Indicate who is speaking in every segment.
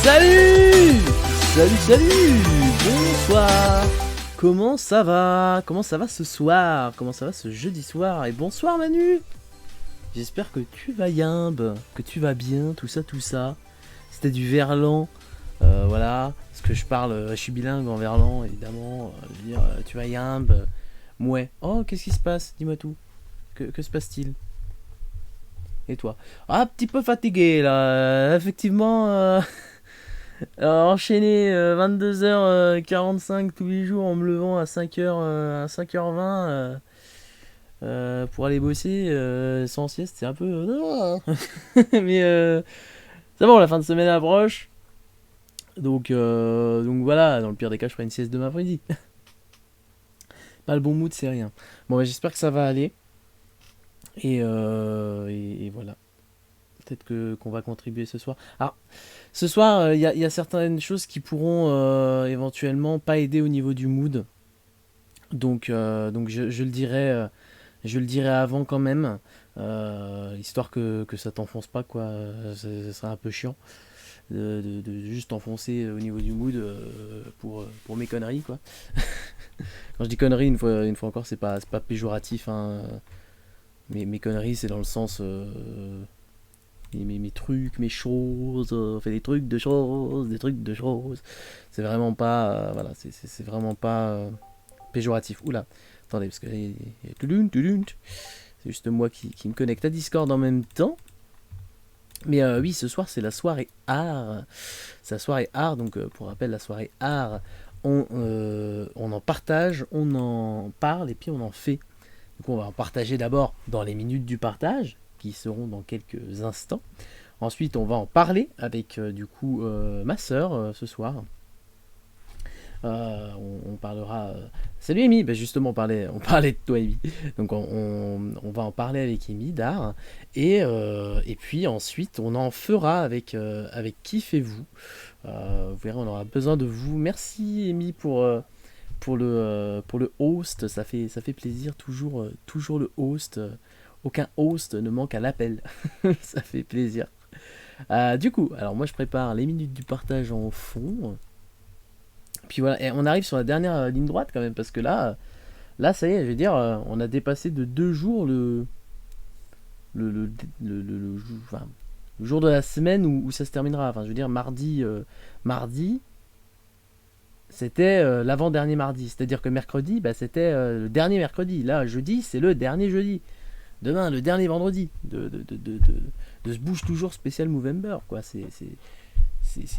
Speaker 1: Salut! Salut! Bonsoir! Comment ça va? Comment ça va ce soir? Comment ça va ce jeudi soir? Et bonsoir Manu! J'espère que tu vas yimbe, que tu vas bien, tout ça. C'était du verlan, voilà. Parce que je suis bilingue en verlan, évidemment. Je veux dire, tu vas yimbe, mouais. Oh, qu'est-ce qui se passe? Dis-moi tout. Que se passe-t-il? Et toi? Ah, un petit peu fatigué là, effectivement. Enchaîner 22h45 tous les jours en me levant à 5h20 pour aller bosser sans sieste, c'est un peu... Mais c'est bon, la fin de semaine approche. Donc voilà, dans le pire des cas, je ferai une sieste demain après-midi. Pas le bon mood, c'est rien. Bon, bah, j'espère que ça va aller. Et voilà. Peut-être qu'on va contribuer ce soir. Alors, ce soir, il y a certaines choses qui pourront éventuellement pas aider au niveau du mood. Donc je le dirai, avant quand même, histoire que ça t'enfonce pas, quoi. Ça serait un peu chiant de juste t'enfoncer au niveau du mood pour mes conneries, quoi. Quand je dis conneries, une fois encore, c'est pas péjoratif, hein. Mes conneries, c'est dans le sens... mes trucs, mes choses, fait des trucs de choses, des trucs de choses. C'est vraiment pas... voilà, c'est vraiment pas péjoratif. Oula, attendez, parce que... C'est juste moi qui me connecte à Discord en même temps. Mais oui, ce soir, c'est la soirée art. C'est la soirée art, donc pour rappel, la soirée art, on en partage, on en parle et puis on en fait. Donc on va en partager d'abord dans les minutes du partage, qui seront dans quelques instants. Ensuite, on va en parler avec du coup ma sœur ce soir. On parlera. Salut Amy, bah justement on parlait de toi Amy. Donc on va en parler avec Amy d'art et puis ensuite on en fera avec Kiff et vous. Vous verrez, on aura besoin de vous. Merci Amy pour le host, ça fait plaisir toujours le host. Aucun host ne manque à l'appel. Ça fait plaisir. Du coup, alors moi je prépare les minutes du partage en fond. Puis voilà, et on arrive sur la dernière ligne droite quand même, parce que là ça y est, je veux dire, on a dépassé de 2 jours enfin, le jour de la semaine où ça se terminera. Enfin, je veux dire, mardi, c'était l'avant-dernier mardi. C'est-à-dire que mercredi, bah, c'était le dernier mercredi. Là, jeudi, c'est le dernier jeudi. Demain, le dernier vendredi de ce bouge toujours spécial Movember, quoi. C'est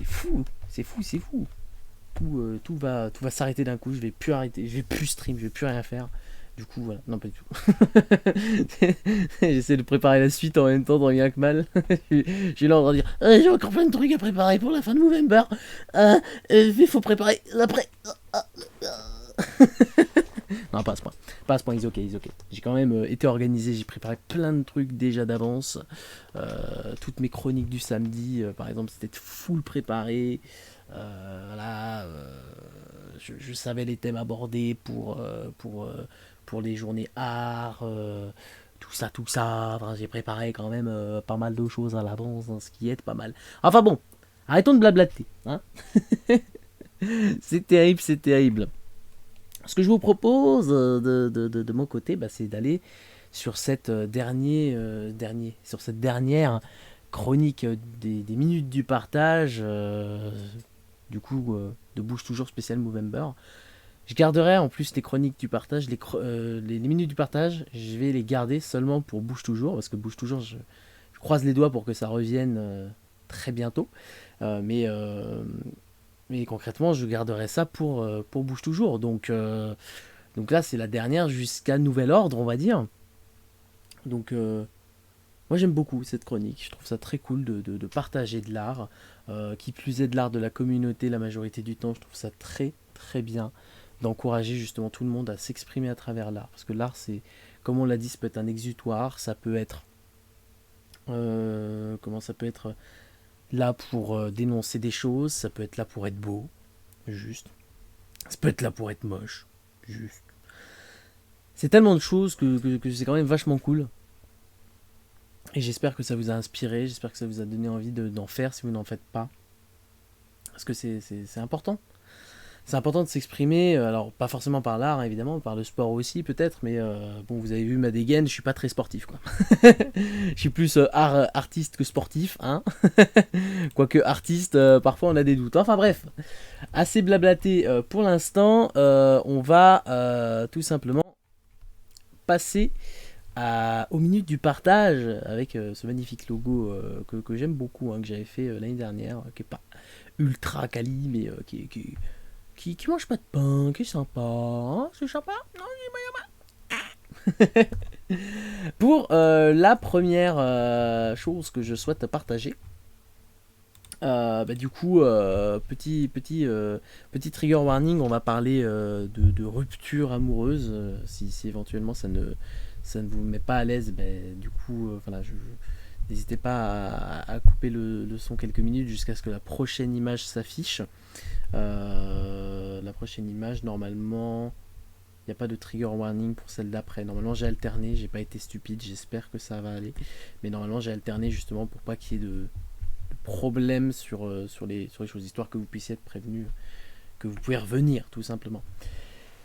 Speaker 1: fou, c'est fou. Tout va s'arrêter d'un coup, je vais plus arrêter, je vais plus stream, je vais plus rien faire. Du coup, voilà, non pas du tout. J'essaie de préparer la suite en même temps, dans rien que mal. J'ai l'air de dire, j'ai encore plein de trucs à préparer pour la fin de Movember. Il faut préparer l'après. Non, pas à ce point. Pas à ce point, is ok. J'ai quand même été organisé, j'ai préparé plein de trucs déjà d'avance. Toutes mes chroniques du samedi, par exemple, c'était full préparé. Voilà, je savais les thèmes abordés pour les journées art, tout ça. Enfin, j'ai préparé quand même pas mal de choses à l'avance, hein, ce qui est pas mal. Enfin bon, arrêtons de blablater. Hein. C'est terrible. Ce que je vous propose de mon côté, bah, c'est d'aller sur cette sur cette dernière chronique des minutes du partage, du coup de Bouge Toujours spécial Movember. Je garderai en plus les chroniques du partage, les minutes du partage, je vais les garder seulement pour Bouge Toujours, parce que Bouge Toujours, je croise les doigts pour que ça revienne très bientôt. Mais concrètement, je garderai ça pour Bouge Toujours. Donc là, c'est la dernière jusqu'à nouvel ordre, on va dire. Donc, moi, j'aime beaucoup cette chronique. Je trouve ça très cool de partager de l'art. Qui plus est de l'art de la communauté la majorité du temps. Je trouve ça très, très bien d'encourager justement tout le monde à s'exprimer à travers l'art. Parce que l'art, c'est, comme on l'a dit, ça peut être un exutoire. Ça peut être... ça peut être là pour dénoncer des choses. Ça peut être là pour être beau. Juste. Ça peut être là pour être moche. Juste. C'est tellement de choses que c'est quand même vachement cool. Et j'espère que ça vous a inspiré, j'espère que ça vous a donné envie d'en faire si vous n'en faites pas. Parce que c'est important. C'est important de s'exprimer, alors pas forcément par l'art évidemment, par le sport aussi peut-être, mais bon, vous avez vu ma dégaine, je suis pas très sportif quoi. Je suis plus artiste que sportif, hein. Quoique artiste, parfois on a des doutes. Enfin bref, assez blablaté pour l'instant, on va tout simplement passer aux minutes du partage avec ce magnifique logo que j'aime beaucoup, hein, que j'avais fait l'année dernière, qui est pas ultra quali, mais qui mange pas de pain, qui est sympa, hein, c'est sympa. Non, pour la première chose que je souhaite partager, du coup, petit trigger warning, on va parler de rupture amoureuse, si éventuellement ça ne vous met pas à l'aise, du coup, voilà, n'hésitez pas à couper le son quelques minutes jusqu'à ce que la prochaine image s'affiche. La prochaine image, normalement, il n'y a pas de trigger warning pour celle d'après. Normalement, j'ai alterné, j'ai pas été stupide, j'espère que ça va aller. Mais normalement, j'ai alterné justement pour pas qu'il y ait de problème sur les choses, histoire que vous puissiez être que vous pouvez revenir tout simplement.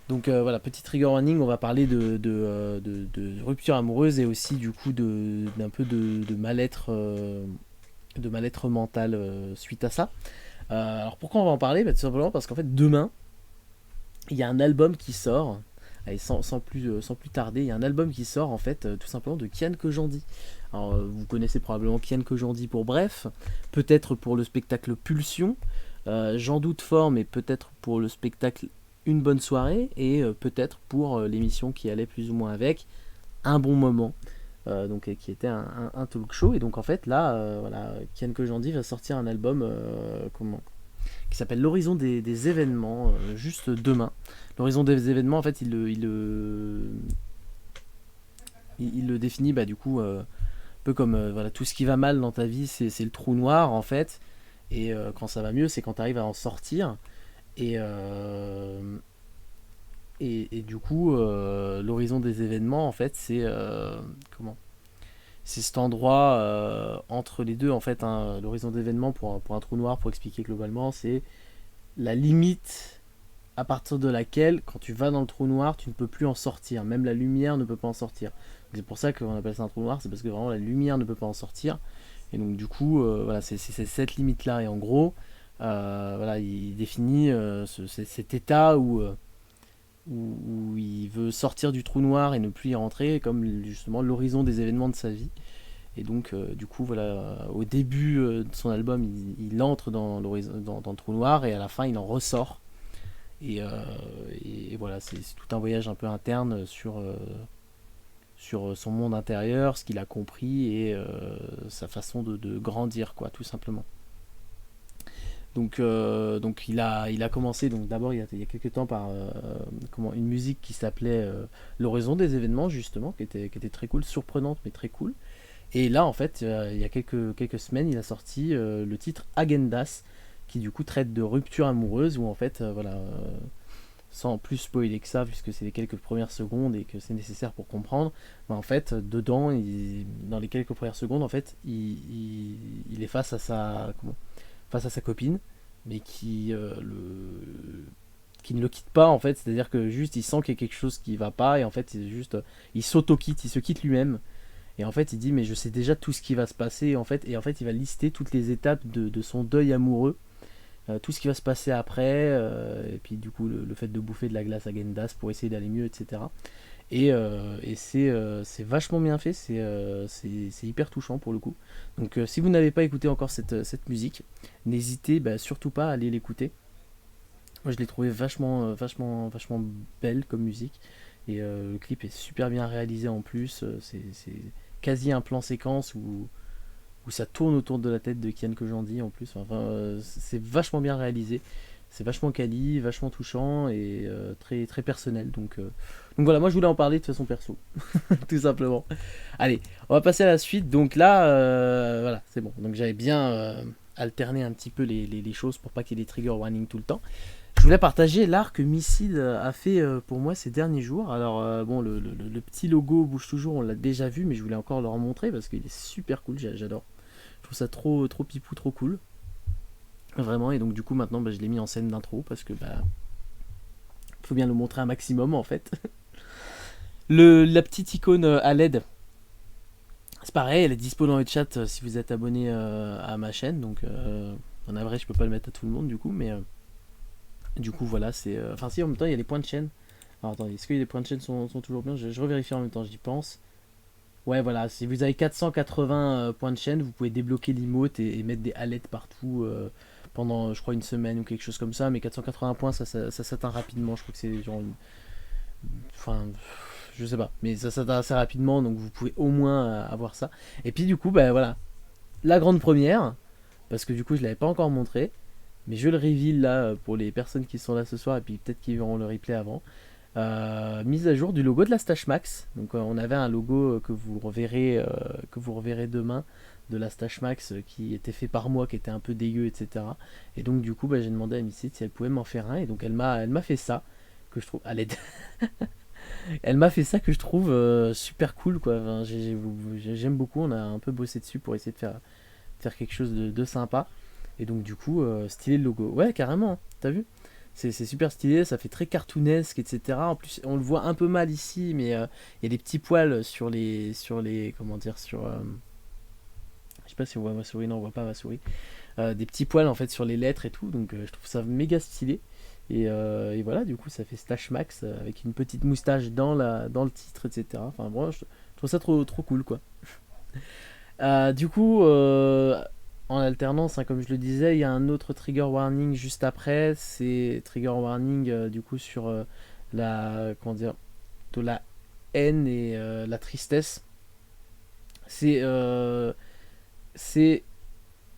Speaker 1: Donc voilà, petit trigger warning, on va parler de rupture amoureuse et aussi du coup d'un peu de mal-être mental suite à ça. Alors pourquoi on va en parler? Tout simplement parce qu'en fait demain, il y a un album qui sort. Allez, sans plus tarder, il y a un album qui sort en fait tout simplement de Kian Kojandi. Alors vous connaissez probablement Kian Kojandi pour Bref, peut-être pour le spectacle Pulsion, j'en doute fort, mais peut-être pour le spectacle Une bonne soirée, et peut-être pour l'émission qui allait plus ou moins avec, Un bon moment, donc qui était un talk show. Et donc en fait là, voilà, Kian Kojandi va sortir un album qui s'appelle L'horizon des événements, juste demain. L'horizon des événements, en fait, il le définit du coup un peu comme voilà, tout ce qui va mal dans ta vie, c'est le trou noir en fait. Et quand ça va mieux, c'est quand tu arrives à en sortir. Et, et du coup, l'horizon des événements, en fait, comment c'est cet endroit entre les deux, en fait. Hein, l'horizon d'événements pour un trou noir, pour expliquer globalement, c'est la limite à partir de laquelle, quand tu vas dans le trou noir, tu ne peux plus en sortir. Même la lumière ne peut pas en sortir. C'est pour ça qu'on appelle ça un trou noir, c'est parce que vraiment la lumière ne peut pas en sortir. Et donc du coup, voilà, c'est cette limite-là. Et en gros, voilà, il définit cet état où il veut sortir du trou noir et ne plus y rentrer, comme justement l'horizon des événements de sa vie. Et donc, du coup, voilà, au début de son album, il entre dans le trou noir et à la fin, il en ressort. Et, euh, et voilà, c'est tout un voyage un peu interne sur son monde intérieur, ce qu'il a compris et sa façon de grandir, quoi, tout simplement. Donc il a commencé donc d'abord il y a quelques temps par une musique qui s'appelait L'horizon des événements justement, qui était très cool, surprenante mais très cool. Et là en fait il y a quelques semaines il a sorti le titre Agendas, qui du coup traite de rupture amoureuse, où en fait voilà, sans plus spoiler que ça puisque c'est les quelques premières secondes et que c'est nécessaire pour comprendre, en fait dedans dans les quelques premières secondes en fait il est face à sa copine, mais qui ne le quitte pas en fait. C'est-à-dire que juste il sent qu'il y a quelque chose qui va pas, et en fait il s'auto-quitte, il se quitte lui-même. Et en fait il dit mais je sais déjà tout ce qui va se passer en fait. Et en fait il va lister toutes les étapes de son deuil amoureux, tout ce qui va se passer après, et puis du coup le fait de bouffer de la glace à Gendas pour essayer d'aller mieux, etc. Et c'est vachement bien fait, c'est hyper touchant pour le coup. Donc si vous n'avez pas écouté encore cette musique, n'hésitez surtout pas à aller l'écouter. Moi je l'ai trouvé vachement belle comme musique. Et le clip est super bien réalisé en plus. C'est quasi un plan séquence où ça tourne autour de la tête de Kian Kojandi en plus. Enfin, c'est vachement bien réalisé. C'est vachement quali, vachement touchant et très, très personnel. Donc voilà, moi je voulais en parler de façon perso, tout simplement. Allez, on va passer à la suite. Donc là, voilà, c'est bon. Donc j'avais bien alterné un petit peu les choses pour pas qu'il y ait des trigger warnings tout le temps. Je voulais partager l'art que Missile a fait pour moi ces derniers jours. Alors bon, le petit logo bouge toujours, on l'a déjà vu, mais je voulais encore le remontrer parce qu'il est super cool, j'adore. Je trouve ça trop pipou, trop cool. Vraiment, et donc du coup maintenant je l'ai mis en scène d'intro parce que faut bien le montrer un maximum en fait. La petite icône à LED, c'est pareil, elle est dispo dans le chat si vous êtes abonné à ma chaîne. Donc en vrai je peux pas le mettre à tout le monde du coup, mais du coup voilà, c'est... Enfin si, en même temps il y a les points de chaîne. Alors attendez, est-ce que les points de chaîne sont toujours bien? Je revérifie en même temps, j'y pense. Ouais voilà, si vous avez 480 points de chaîne, vous pouvez débloquer l'emote et mettre des alertes partout pendant je crois une semaine ou quelque chose comme ça. Mais 480 points ça s'atteint rapidement, je crois que c'est genre enfin je sais pas, mais ça s'atteint assez rapidement, donc vous pouvez au moins avoir ça. Et puis du coup voilà, la grande première, parce que du coup je l'avais pas encore montré, mais je le reveal là pour les personnes qui sont là ce soir et puis peut-être qui verront le replay avant. Mise à jour du logo de la Stache Max. Donc on avait un logo que vous reverrez demain de la Stache Max qui était fait par moi, qui était un peu dégueu, etc. Et donc du coup j'ai demandé à Missy si elle pouvait m'en faire un, et donc elle m'a fait ça que je trouve à l'aide. Elle m'a fait ça que je trouve super cool quoi. Enfin, j'aime beaucoup. On a un peu bossé dessus pour essayer de faire quelque chose de sympa. Et donc du coup stylé le logo. Ouais carrément. T'as vu? c'est super stylé, ça fait très cartoonesque, etc. En plus, on le voit un peu mal ici, mais il y a des petits poils sur les, comment dire, je sais pas si on voit ma souris, non, on voit pas ma souris. Des petits poils en fait sur les lettres et tout, donc je trouve ça méga stylé. Et voilà, du coup, ça fait Stash Max avec une petite moustache dans le titre, etc. Enfin, bon, je trouve ça trop, trop cool, quoi. Du coup, en alternance, hein, comme je le disais, il y a un autre trigger warning juste après. C'est trigger warning du coup sur comment dire, de la haine et la tristesse. C'est c'est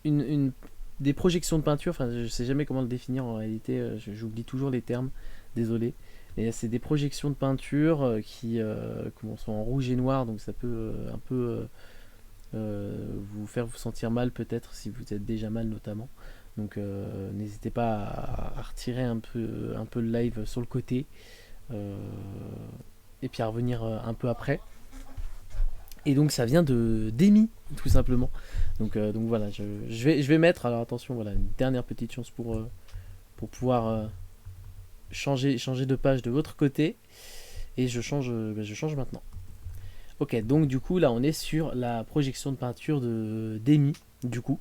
Speaker 1: une des projections de peinture. Enfin, je sais jamais comment le définir en réalité. J'oublie toujours les termes. Désolé. Et c'est des projections de peinture qui comment, sont en rouge et noir, donc ça peut un peu vous faire vous sentir mal peut-être si vous êtes déjà mal notamment. Donc n'hésitez pas à retirer un peu le live sur le côté euh, et puis à revenir un peu après. Et donc ça vient de d'Emi tout simplement. Donc voilà, je vais mettre, alors attention, voilà, une dernière petite chance pour pouvoir changer de page de votre côté. Et je change maintenant. Ok, donc du coup là on est sur la projection de peinture de d'Emi, du coup.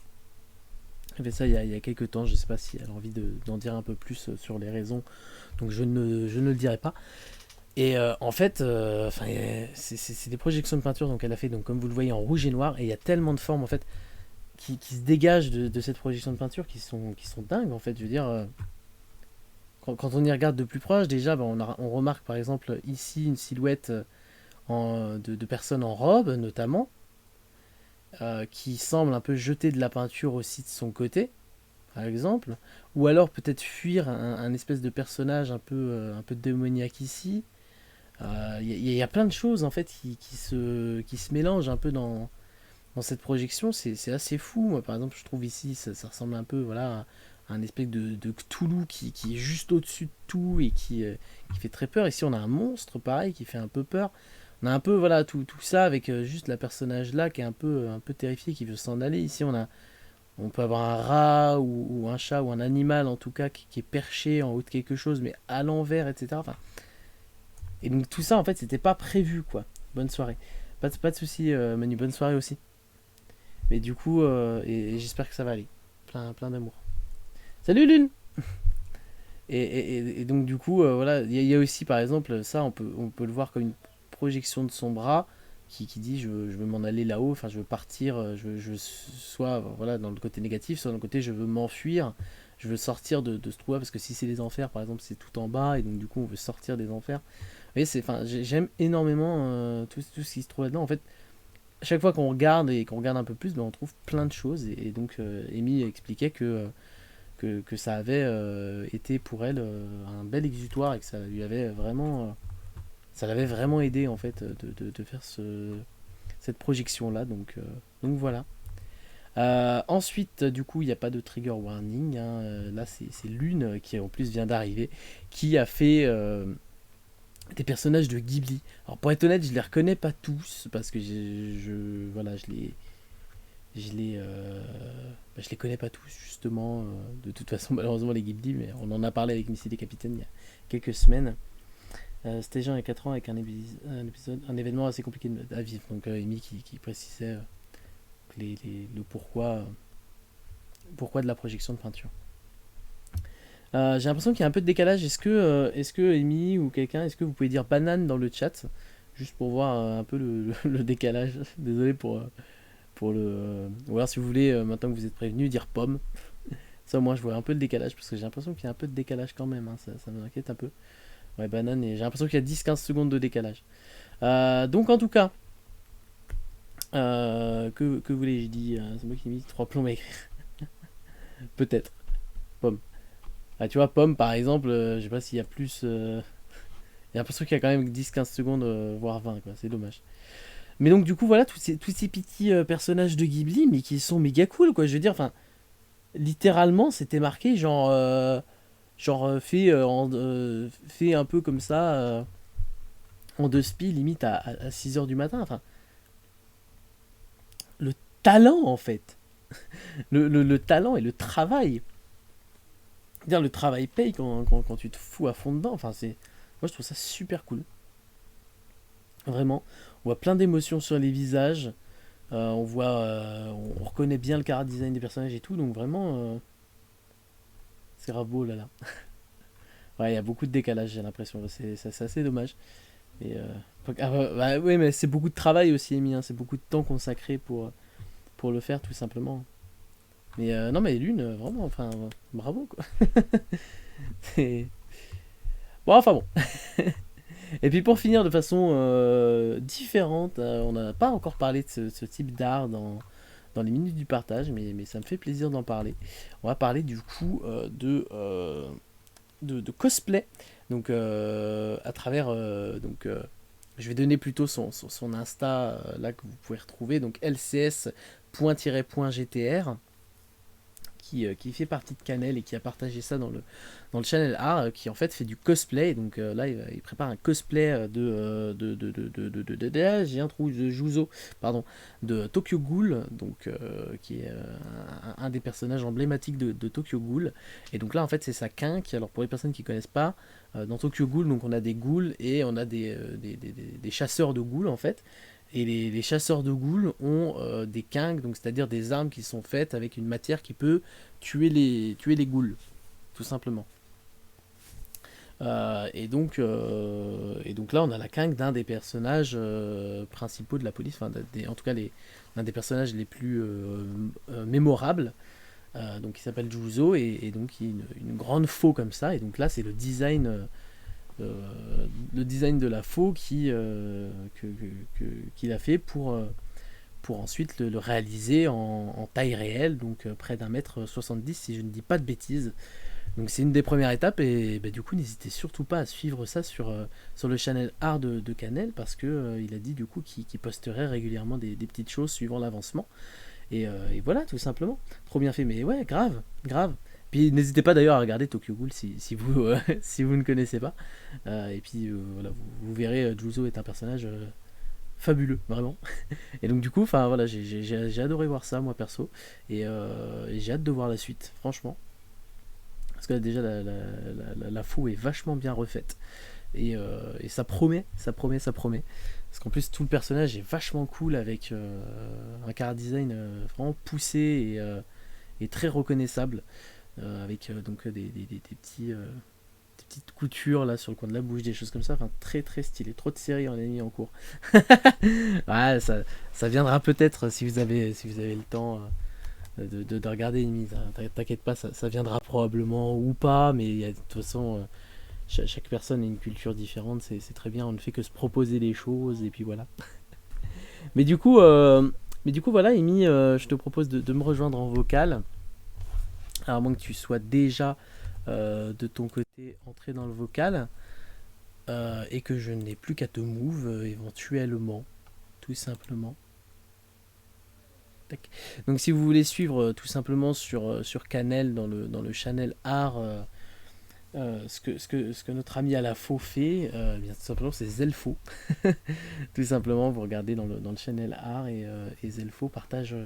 Speaker 1: J'ai fait ça il y a quelques temps, je sais pas si elle a envie d'en dire un peu plus sur les raisons, donc je ne le dirai pas. Et en fait, c'est des projections de peinture donc elle a fait, donc, comme vous le voyez, en rouge et noir, et il y a tellement de formes en fait qui se dégagent de cette projection de peinture qui sont dingues en fait. Je veux dire, quand on y regarde de plus proche, déjà on remarque par exemple ici une silhouette de personnes en robe notamment, qui semble un peu jeter de la peinture aussi de son côté, par exemple, ou alors peut-être fuir un espèce de personnage un peu démoniaque ici. Il y a plein de choses en fait qui se mélangent un peu dans cette projection. C'est assez fou. Moi, par exemple, je trouve ici ça ressemble un peu, voilà, à un espèce de Cthulhu qui est juste au-dessus de tout et qui fait très peur. Ici, on a un monstre pareil qui fait un peu peur. On a un peu, voilà, tout ça avec juste la personnage là qui est un peu terrifié, qui veut s'en aller. Ici, on peut avoir un rat ou un chat ou un animal en tout cas qui est perché en haut de quelque chose mais à l'envers, etc. Enfin, et donc tout ça en fait c'était pas prévu, quoi. Bonne soirée. Pas de soucis, Manu, bonne soirée aussi. Mais du coup, et j'espère que ça va aller. Plein d'amour. Salut Lune. Et donc du coup, voilà, il y a aussi par exemple ça, on peut le voir comme une projection de son bras qui dit je veux m'en aller là-haut, enfin je veux partir, je veux soit voilà dans le côté négatif, soit dans le côté je veux m'enfuir, je veux sortir de ce trou-là, parce que si c'est les enfers par exemple c'est tout en bas, et donc du coup on veut sortir des enfers. Vous voyez, enfin, j'aime énormément tout ce qui se trouve là-dedans. En fait, chaque fois qu'on regarde et qu'on regarde un peu plus, ben, on trouve plein de choses. Et donc, Amy expliquait que ça avait été pour elle un bel exutoire, et que ça lui avait vraiment, ça l'avait vraiment aidé en fait de faire cette projection-là. Donc voilà. Ensuite, du coup, il n'y a pas de trigger warning, hein. Là, c'est Lune qui en plus vient d'arriver, qui a fait des personnages de Ghibli. Alors pour être honnête, je les reconnais pas tous parce que voilà, je les connais pas tous justement. De toute façon, malheureusement les Ghibli, mais on en a parlé avec Missy des Capitaines il y a quelques semaines. C'était genre il y a 4 ans avec un événement assez compliqué à vivre. Donc Amy qui précisait le pourquoi de la projection de peinture. J'ai l'impression qu'il y a un peu de décalage. Est-ce que Amy ou quelqu'un, est-ce que vous pouvez dire banane dans le chat, juste pour voir un peu le décalage. Désolé pour le. Ou alors si vous voulez, maintenant que vous êtes prévenu, dire pomme. Ça, moi, je vois un peu le décalage, parce que j'ai l'impression qu'il y a un peu de décalage quand même, hein. Ça m'inquiète un peu. Ouais, banane, et j'ai l'impression qu'il y a 10-15 secondes de décalage. Donc en tout cas, que voulais-je dire? C'est moi qui ai mis 3 plombs à écrire. Peut-être. Pomme. Ah, tu vois, pomme par exemple, je sais pas s'il y a plus. J'ai l'impression qu'il y a quand même 10-15 secondes, voire 20, quoi. C'est dommage. Mais donc, du coup, voilà, tous ces petits personnages de Ghibli, mais qui sont méga cool, quoi. Je veux dire, enfin, littéralement, c'était marqué, fait un peu comme ça, en deux spi, limite à 6 heures du matin. Enfin, le talent, en fait. Le talent et le travail. Dire le travail paye quand tu te fous à fond dedans. Enfin, moi je trouve ça super cool. Vraiment. On voit plein d'émotions sur les visages. On reconnaît bien le chara design des personnages et tout. Donc vraiment, c'est grave beau là là. Ouais, il y a beaucoup de décalage, j'ai l'impression. C'est assez dommage. Et, oui, mais c'est beaucoup de travail aussi, Amy, hein. C'est beaucoup de temps consacré pour le faire, tout simplement. Mais non, mais Lune, vraiment, enfin, bravo, quoi. C'est- Bon, enfin bon. Et puis pour finir de façon différente, on n'a pas encore parlé de ce type d'art dans les minutes du partage, mais ça me fait plaisir d'en parler. On va parler du coup de cosplay. Donc à travers donc je vais donner plutôt son Insta là que vous pouvez retrouver, donc lcs.-.gtr, qui fait partie de Canel et qui a partagé ça dans le channel art, qui en fait fait du cosplay. Donc là, il prépare un cosplay j'ai un trou de Juzo, pardon, de Tokyo Ghoul, donc qui est un des personnages emblématiques de Tokyo Ghoul. Et donc là, en fait, c'est sa quinque. Alors pour les personnes qui connaissent pas, dans Tokyo Ghoul, donc on a des ghouls et on a des chasseurs de ghouls en fait. Et les chasseurs de ghouls ont des quinques, donc c'est-à-dire des armes qui sont faites avec une matière qui peut tuer les ghouls, tout simplement. Et donc là, on a la quinque d'un des personnages principaux de la police, enfin, en tout cas l'un des personnages les plus mémorables, donc qui s'appelle Juzo, et donc il y a une grande faux comme ça. Et donc là, c'est euh, le design de la faux qu'il a fait pour ensuite le réaliser en taille réelle, donc près d'1,70 m si je ne dis pas de bêtises. Donc c'est une des premières étapes, et bah, du coup n'hésitez surtout pas à suivre ça sur le channel art de Canel, parce que il a dit du coup qu'il posterait régulièrement des petites choses suivant l'avancement. Et voilà, tout simplement. Trop bien fait, mais ouais, grave, grave. Puis n'hésitez pas d'ailleurs à regarder Tokyo Ghoul si vous, si vous ne connaissez pas. Et puis voilà, vous verrez, Juzo est un personnage fabuleux, vraiment. Et donc du coup, enfin voilà, j'ai adoré voir ça, moi perso. Et j'ai hâte de voir la suite, franchement. Parce que déjà, la faux est vachement bien refaite. Et ça promet, ça promet, ça promet. Parce qu'en plus, tout le personnage est vachement cool, avec un chara design vraiment poussé et très reconnaissable. Avec donc des petites coutures là sur le coin de la bouche, des choses comme ça. Enfin, très très stylé. Trop de séries en mis en cours. Ouais, ça viendra peut-être si vous avez le temps. De regarder limite, hein. T'inquiète pas, ça viendra probablement ou pas, mais de toute façon, chaque personne a une culture différente, c'est très bien, on ne fait que se proposer les choses, et puis voilà. Mais du coup, voilà, Amy, je te propose de me rejoindre en vocal, à moins que tu sois déjà de ton côté entré dans le vocal, et que je n'ai plus qu'à te move éventuellement, tout simplement. Tac. Donc si vous voulez suivre tout simplement sur Canel, dans le channel art, ce que notre ami à la faux fait, bien tout simplement c'est Zelfo. Tout simplement, vous regardez dans le channel art, et Zelfo partage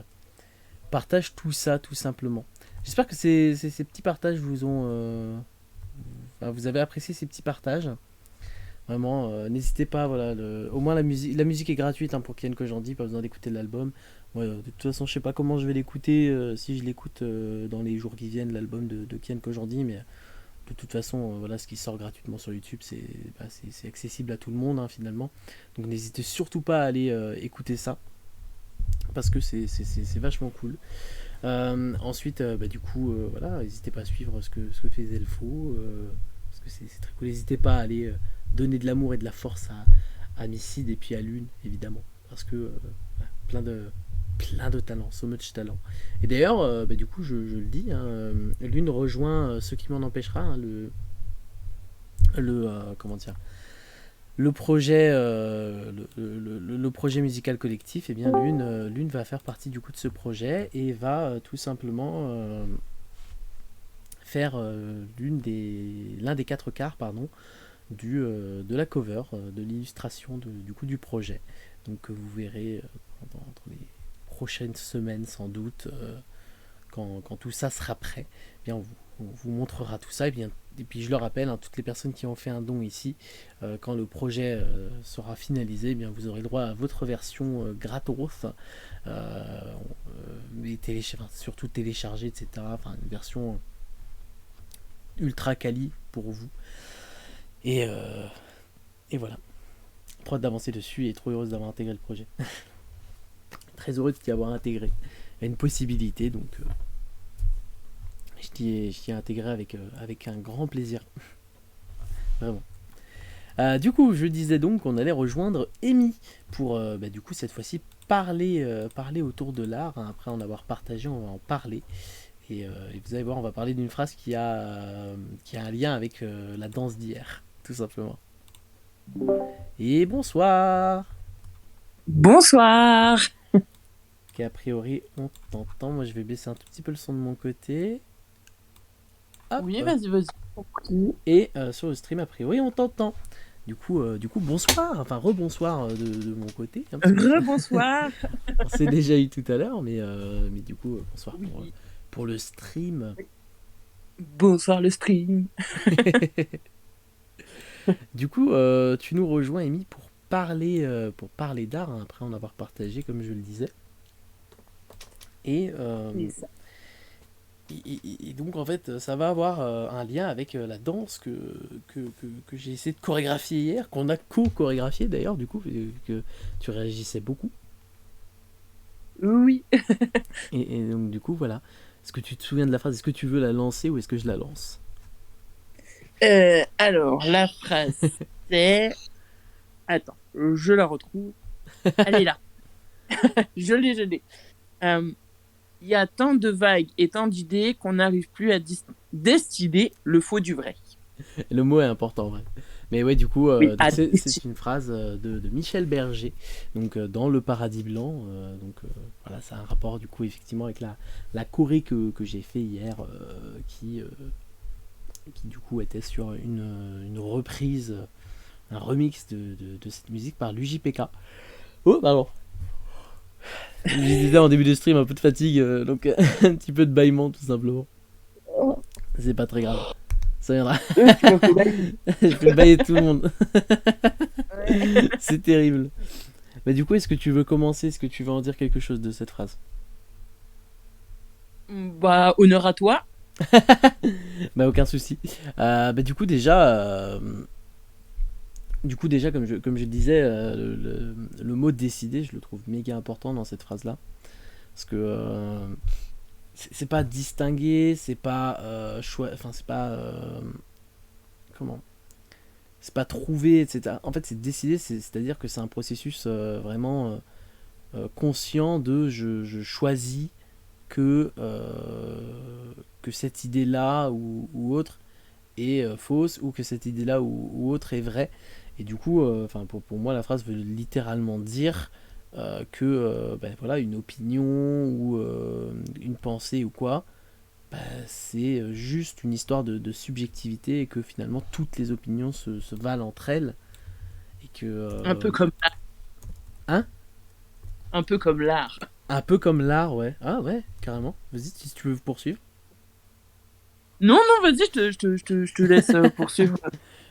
Speaker 1: tout ça, tout simplement. J'espère que ces petits partages enfin, vous avez apprécié ces petits partages. Vraiment, n'hésitez pas, voilà, au moins la musique est gratuite, hein, pour Ken Kojandi, pas besoin d'écouter l'album. Ouais, de toute façon, je sais pas comment je vais l'écouter, si je l'écoute dans les jours qui viennent, l'album de Ken Kojandi, mais de toute façon, voilà, ce qui sort gratuitement sur YouTube, c'est accessible à tout le monde, hein, finalement. Donc n'hésitez surtout pas à aller écouter ça, parce que c'est vachement cool. Ensuite, bah, du coup, voilà, n'hésitez pas à suivre ce que fait Zelfo, parce que c'est très cool. N'hésitez pas à aller donner de l'amour et de la force à Misside et puis à Lune, évidemment, parce que voilà, plein de talent, so much talent. Et d'ailleurs, bah, du coup, je le dis, hein, Lune rejoint ce qui m'en empêchera, hein, comment dire, le projet, le projet musical collectif. Et bien Lune va faire partie du coup de ce projet, et va tout simplement faire l'un des quatre quarts, pardon, de la cover, de l'illustration du coup du projet. Donc vous verrez dans les prochaines semaines sans doute, quand tout ça sera prêt, eh bien on vous montrera tout ça. Et puis je le rappelle, hein, toutes les personnes qui ont fait un don ici, quand le projet sera finalisé, eh bien, vous aurez le droit à votre version gratos, mais surtout téléchargée, etc. Enfin, une version ultra quali pour vous. Et, euh, et voilà. Trop hâte d'avancer dessus et trop heureuse d'avoir intégré le projet. Très heureux d'y avoir intégré. Il y a une possibilité, donc je t'y ai intégré avec un grand plaisir. Vraiment. Du coup, je disais donc qu'on allait rejoindre Amy pour, du coup, cette fois-ci, parler autour de l'art. Hein. Après en avoir partagé, on va en parler. Et vous allez voir, on va parler d'une phrase qui a un lien avec la danse d'hier, tout simplement. Et bonsoir.
Speaker 2: Bonsoir.
Speaker 1: Ok, a priori, on t'entend. Moi, je vais baisser un tout petit peu le son de mon côté.
Speaker 2: Oui,
Speaker 1: Hop.
Speaker 2: vas-y, vas-y.
Speaker 1: Et sur le stream, a priori, on t'entend. Du coup, bonsoir. Enfin, rebonsoir de mon côté. Hein, parce que
Speaker 2: Rebonsoir.
Speaker 1: on s'est déjà eu tout à l'heure, mais du coup, bonsoir
Speaker 2: Oui.
Speaker 1: pour le stream.
Speaker 2: Bonsoir le stream.
Speaker 1: Du coup, tu nous rejoins, Amy, pour parler d'art, hein, après en avoir partagé, comme je le disais. Et,
Speaker 2: C'est ça.
Speaker 1: et donc, en fait, ça va avoir un lien avec la danse que j'ai essayé de chorégraphier hier, qu'on a co-chorégraphié d'ailleurs, du coup, vu que tu réagissais beaucoup.
Speaker 2: Oui.
Speaker 1: Et donc, du coup, voilà. Est-ce que tu te souviens de la phrase? Est-ce que tu veux la lancer ou est-ce que je la lance?
Speaker 2: Alors, la phrase, c'est... Attends, je la retrouve. Elle est là. Je l'ai. Euh, Il y a tant de vagues et tant d'idées qu'on n'arrive plus à destiller le faux du vrai.
Speaker 1: Le mot est important, ouais. Mais ouais, du coup,
Speaker 2: Oui,
Speaker 1: donc
Speaker 2: à
Speaker 1: c'est
Speaker 2: destiller.
Speaker 1: une phrase de Michel Berger, donc dans Le Paradis Blanc. Voilà, ça a un rapport du coup effectivement avec la choré que j'ai fait hier, qui du coup était sur une reprise, un remix de cette musique par l'UJPK. Oh, pardon. Je disais en début de stream, un peu de fatigue, donc un petit peu de bâillement tout simplement. C'est pas très grave, ça viendra.
Speaker 2: Tu m'as fait bailler.
Speaker 1: Je fais bailler tout le monde.
Speaker 2: Ouais.
Speaker 1: C'est terrible. Mais du coup, est-ce que tu veux commencer? Est-ce que tu veux en dire quelque chose de cette phrase?
Speaker 2: Bah, honneur à toi.
Speaker 1: Bah, aucun souci. Du coup, déjà, comme je le disais, le mot décider, je le trouve méga important dans cette phrase-là. Parce que c'est pas distinguer, c'est pas enfin, c'est pas. Comment? C'est pas trouver, etc. En fait, c'est décider, c'est-à-dire que c'est un processus vraiment conscient de je choisis que cette idée-là ou autre est fausse ou que cette idée-là ou autre est vraie. Et du coup, pour moi, la phrase veut littéralement dire que voilà, une opinion ou une pensée ou quoi, c'est juste une histoire de subjectivité et que finalement toutes les opinions se valent entre elles. Et que.
Speaker 2: Un peu comme l'art.
Speaker 1: Hein?
Speaker 2: Un peu comme l'art.
Speaker 1: Un peu comme l'art, ouais. Ah ouais, carrément. Vas-y, si tu veux poursuivre.
Speaker 2: Non, non, vas-y, je te laisse poursuivre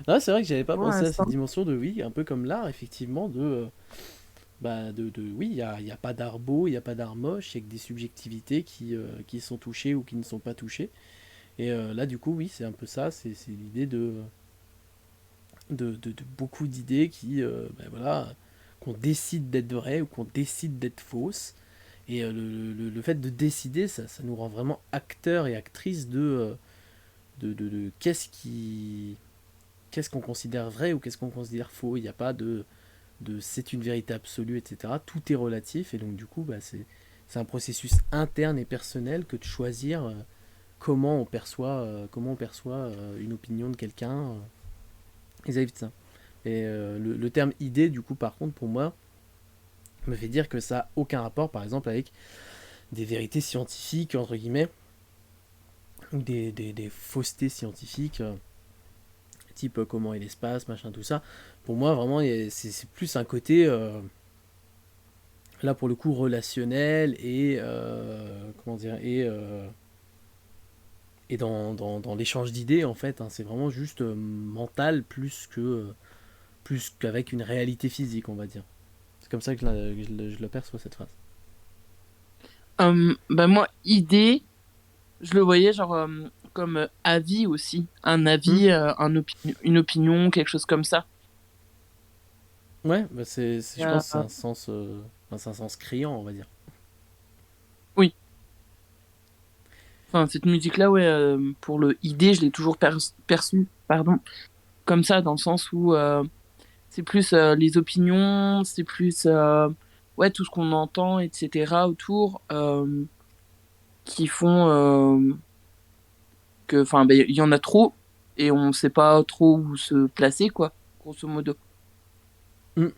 Speaker 1: Ah, c'est vrai que j'avais pas
Speaker 2: pour
Speaker 1: pensé à cette
Speaker 2: l'instant.
Speaker 1: dimension de oui, un peu comme l'art, effectivement, oui, il y a pas d'art beau, il n'y a pas d'art moche, il y a que des subjectivités qui sont touchées ou qui ne sont pas touchées. Et là, du coup, oui, c'est un peu ça, c'est l'idée de beaucoup d'idées voilà, qu'on décide d'être vraies ou qu'on décide d'être fausses. Et le fait de décider, ça nous rend vraiment acteurs et actrices de qu'est-ce qu'on considère vrai ou qu'est-ce qu'on considère faux. Il n'y a pas de c'est une vérité absolue, etc. Tout est relatif et donc du coup, c'est un processus interne et personnel que de choisir comment on perçoit une opinion de quelqu'un vis-à-vis de ça. Et le terme idée, du coup, par contre, pour moi, me fait dire que ça n'a aucun rapport, par exemple, avec des vérités scientifiques, entre guillemets, ou des faussetés scientifiques, type comment est l'espace, machin, tout ça. Pour moi, vraiment, c'est plus un côté, là, pour le coup, relationnel et, comment dire, Et dans l'échange d'idées, en fait, hein, c'est vraiment juste mental plus qu'avec une réalité physique, on va dire. C'est comme ça que je l'aperçois, cette phrase.
Speaker 2: Bah moi, idée, je le voyais genre comme avis aussi. Un
Speaker 1: Hmm.
Speaker 2: avis, une opinion, quelque chose comme ça.
Speaker 1: Ouais, bah je
Speaker 2: Euh,
Speaker 1: pense que c'est un sens, enfin, c'est un sens criant, on va dire.
Speaker 2: oui. Enfin, cette musique-là, ouais, pour le idée, je l'ai toujours perçu, pardon, comme ça, dans le sens où c'est plus les opinions, c'est plus ouais, tout ce qu'on entend, etc. autour, qui font que, enfin, ben, il y en a trop et on sait pas trop où se placer, quoi, grosso modo.
Speaker 1: Hmm.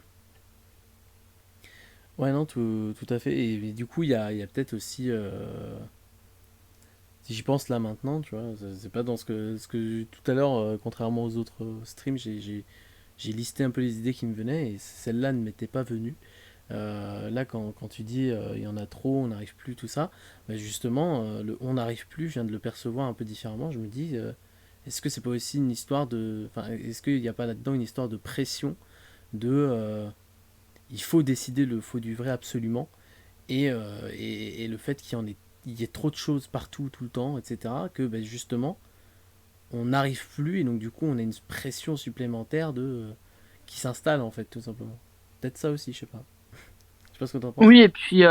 Speaker 1: Ouais, non, tout à fait. Et du coup, il y a peut-être aussi, si j'y pense là maintenant, tu vois, c'est pas dans ce que tout à l'heure, contrairement aux autres streams, j'ai listé un peu les idées qui me venaient et celle-là ne m'était pas venue. Là, quand tu dis il y en a trop, on n'arrive plus, tout ça, bah justement, le on n'arrive plus, je viens de le percevoir un peu différemment. Je me dis, est-ce que c'est pas aussi une histoire de. Enfin, est-ce qu'il n'y a pas là-dedans une histoire de pression de. Il faut décider le faux du vrai absolument, et le fait il y ait trop de choses partout, tout le temps, etc., que bah, justement, on n'arrive plus, et donc du coup, on a une pression supplémentaire qui s'installe, en fait, tout simplement. Peut-être ça aussi, je sais pas. Je sais pas ce que t'en penses.
Speaker 2: Oui, et puis,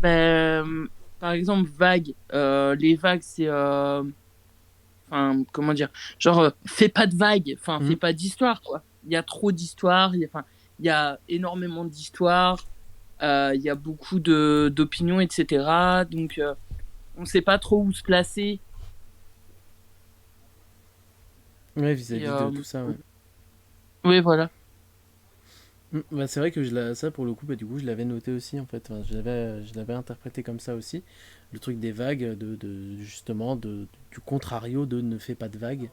Speaker 2: ben, par exemple, vagues. Les vagues, c'est, enfin, comment dire, genre, fais pas de vagues, enfin, fais
Speaker 1: Mhm.
Speaker 2: pas d'histoire, quoi. Il y a trop d'histoires, enfin, il y a énormément d'histoires, il y a beaucoup d'opinions, etc. Donc, on sait pas trop où se placer.
Speaker 1: Ouais,
Speaker 2: Et,
Speaker 1: vis-à-vis de tout ça, ouais.
Speaker 2: oui, voilà.
Speaker 1: Bah, c'est vrai que ça, pour le coup, bah, du coup, je l'avais noté aussi, en fait. Enfin, je l'avais interprété comme ça aussi. Le truc des vagues, justement, du contrario de ne fais pas de vagues.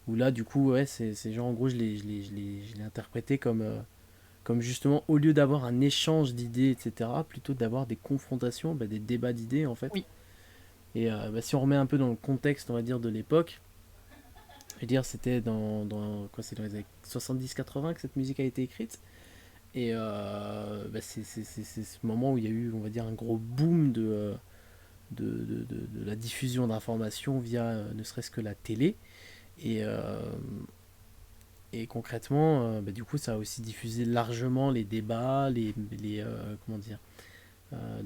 Speaker 1: Où là, du coup, ouais, c'est genre, en gros, je l'ai interprété comme justement, au lieu d'avoir un échange d'idées, etc., plutôt d'avoir des confrontations, bah, des débats d'idées, en fait.
Speaker 2: Oui.
Speaker 1: Et bah, si on remet un peu dans le contexte, on va dire, de l'époque, je veux dire, c'était quoi, c'est dans les années 70-80 que cette musique a été écrite. Et bah, c'est ce moment où il y a eu, on va dire, un gros boom de la diffusion d'informations via ne serait-ce que la télé. Et, et concrètement, bah, du coup, ça a aussi diffusé largement les débats, comment dire,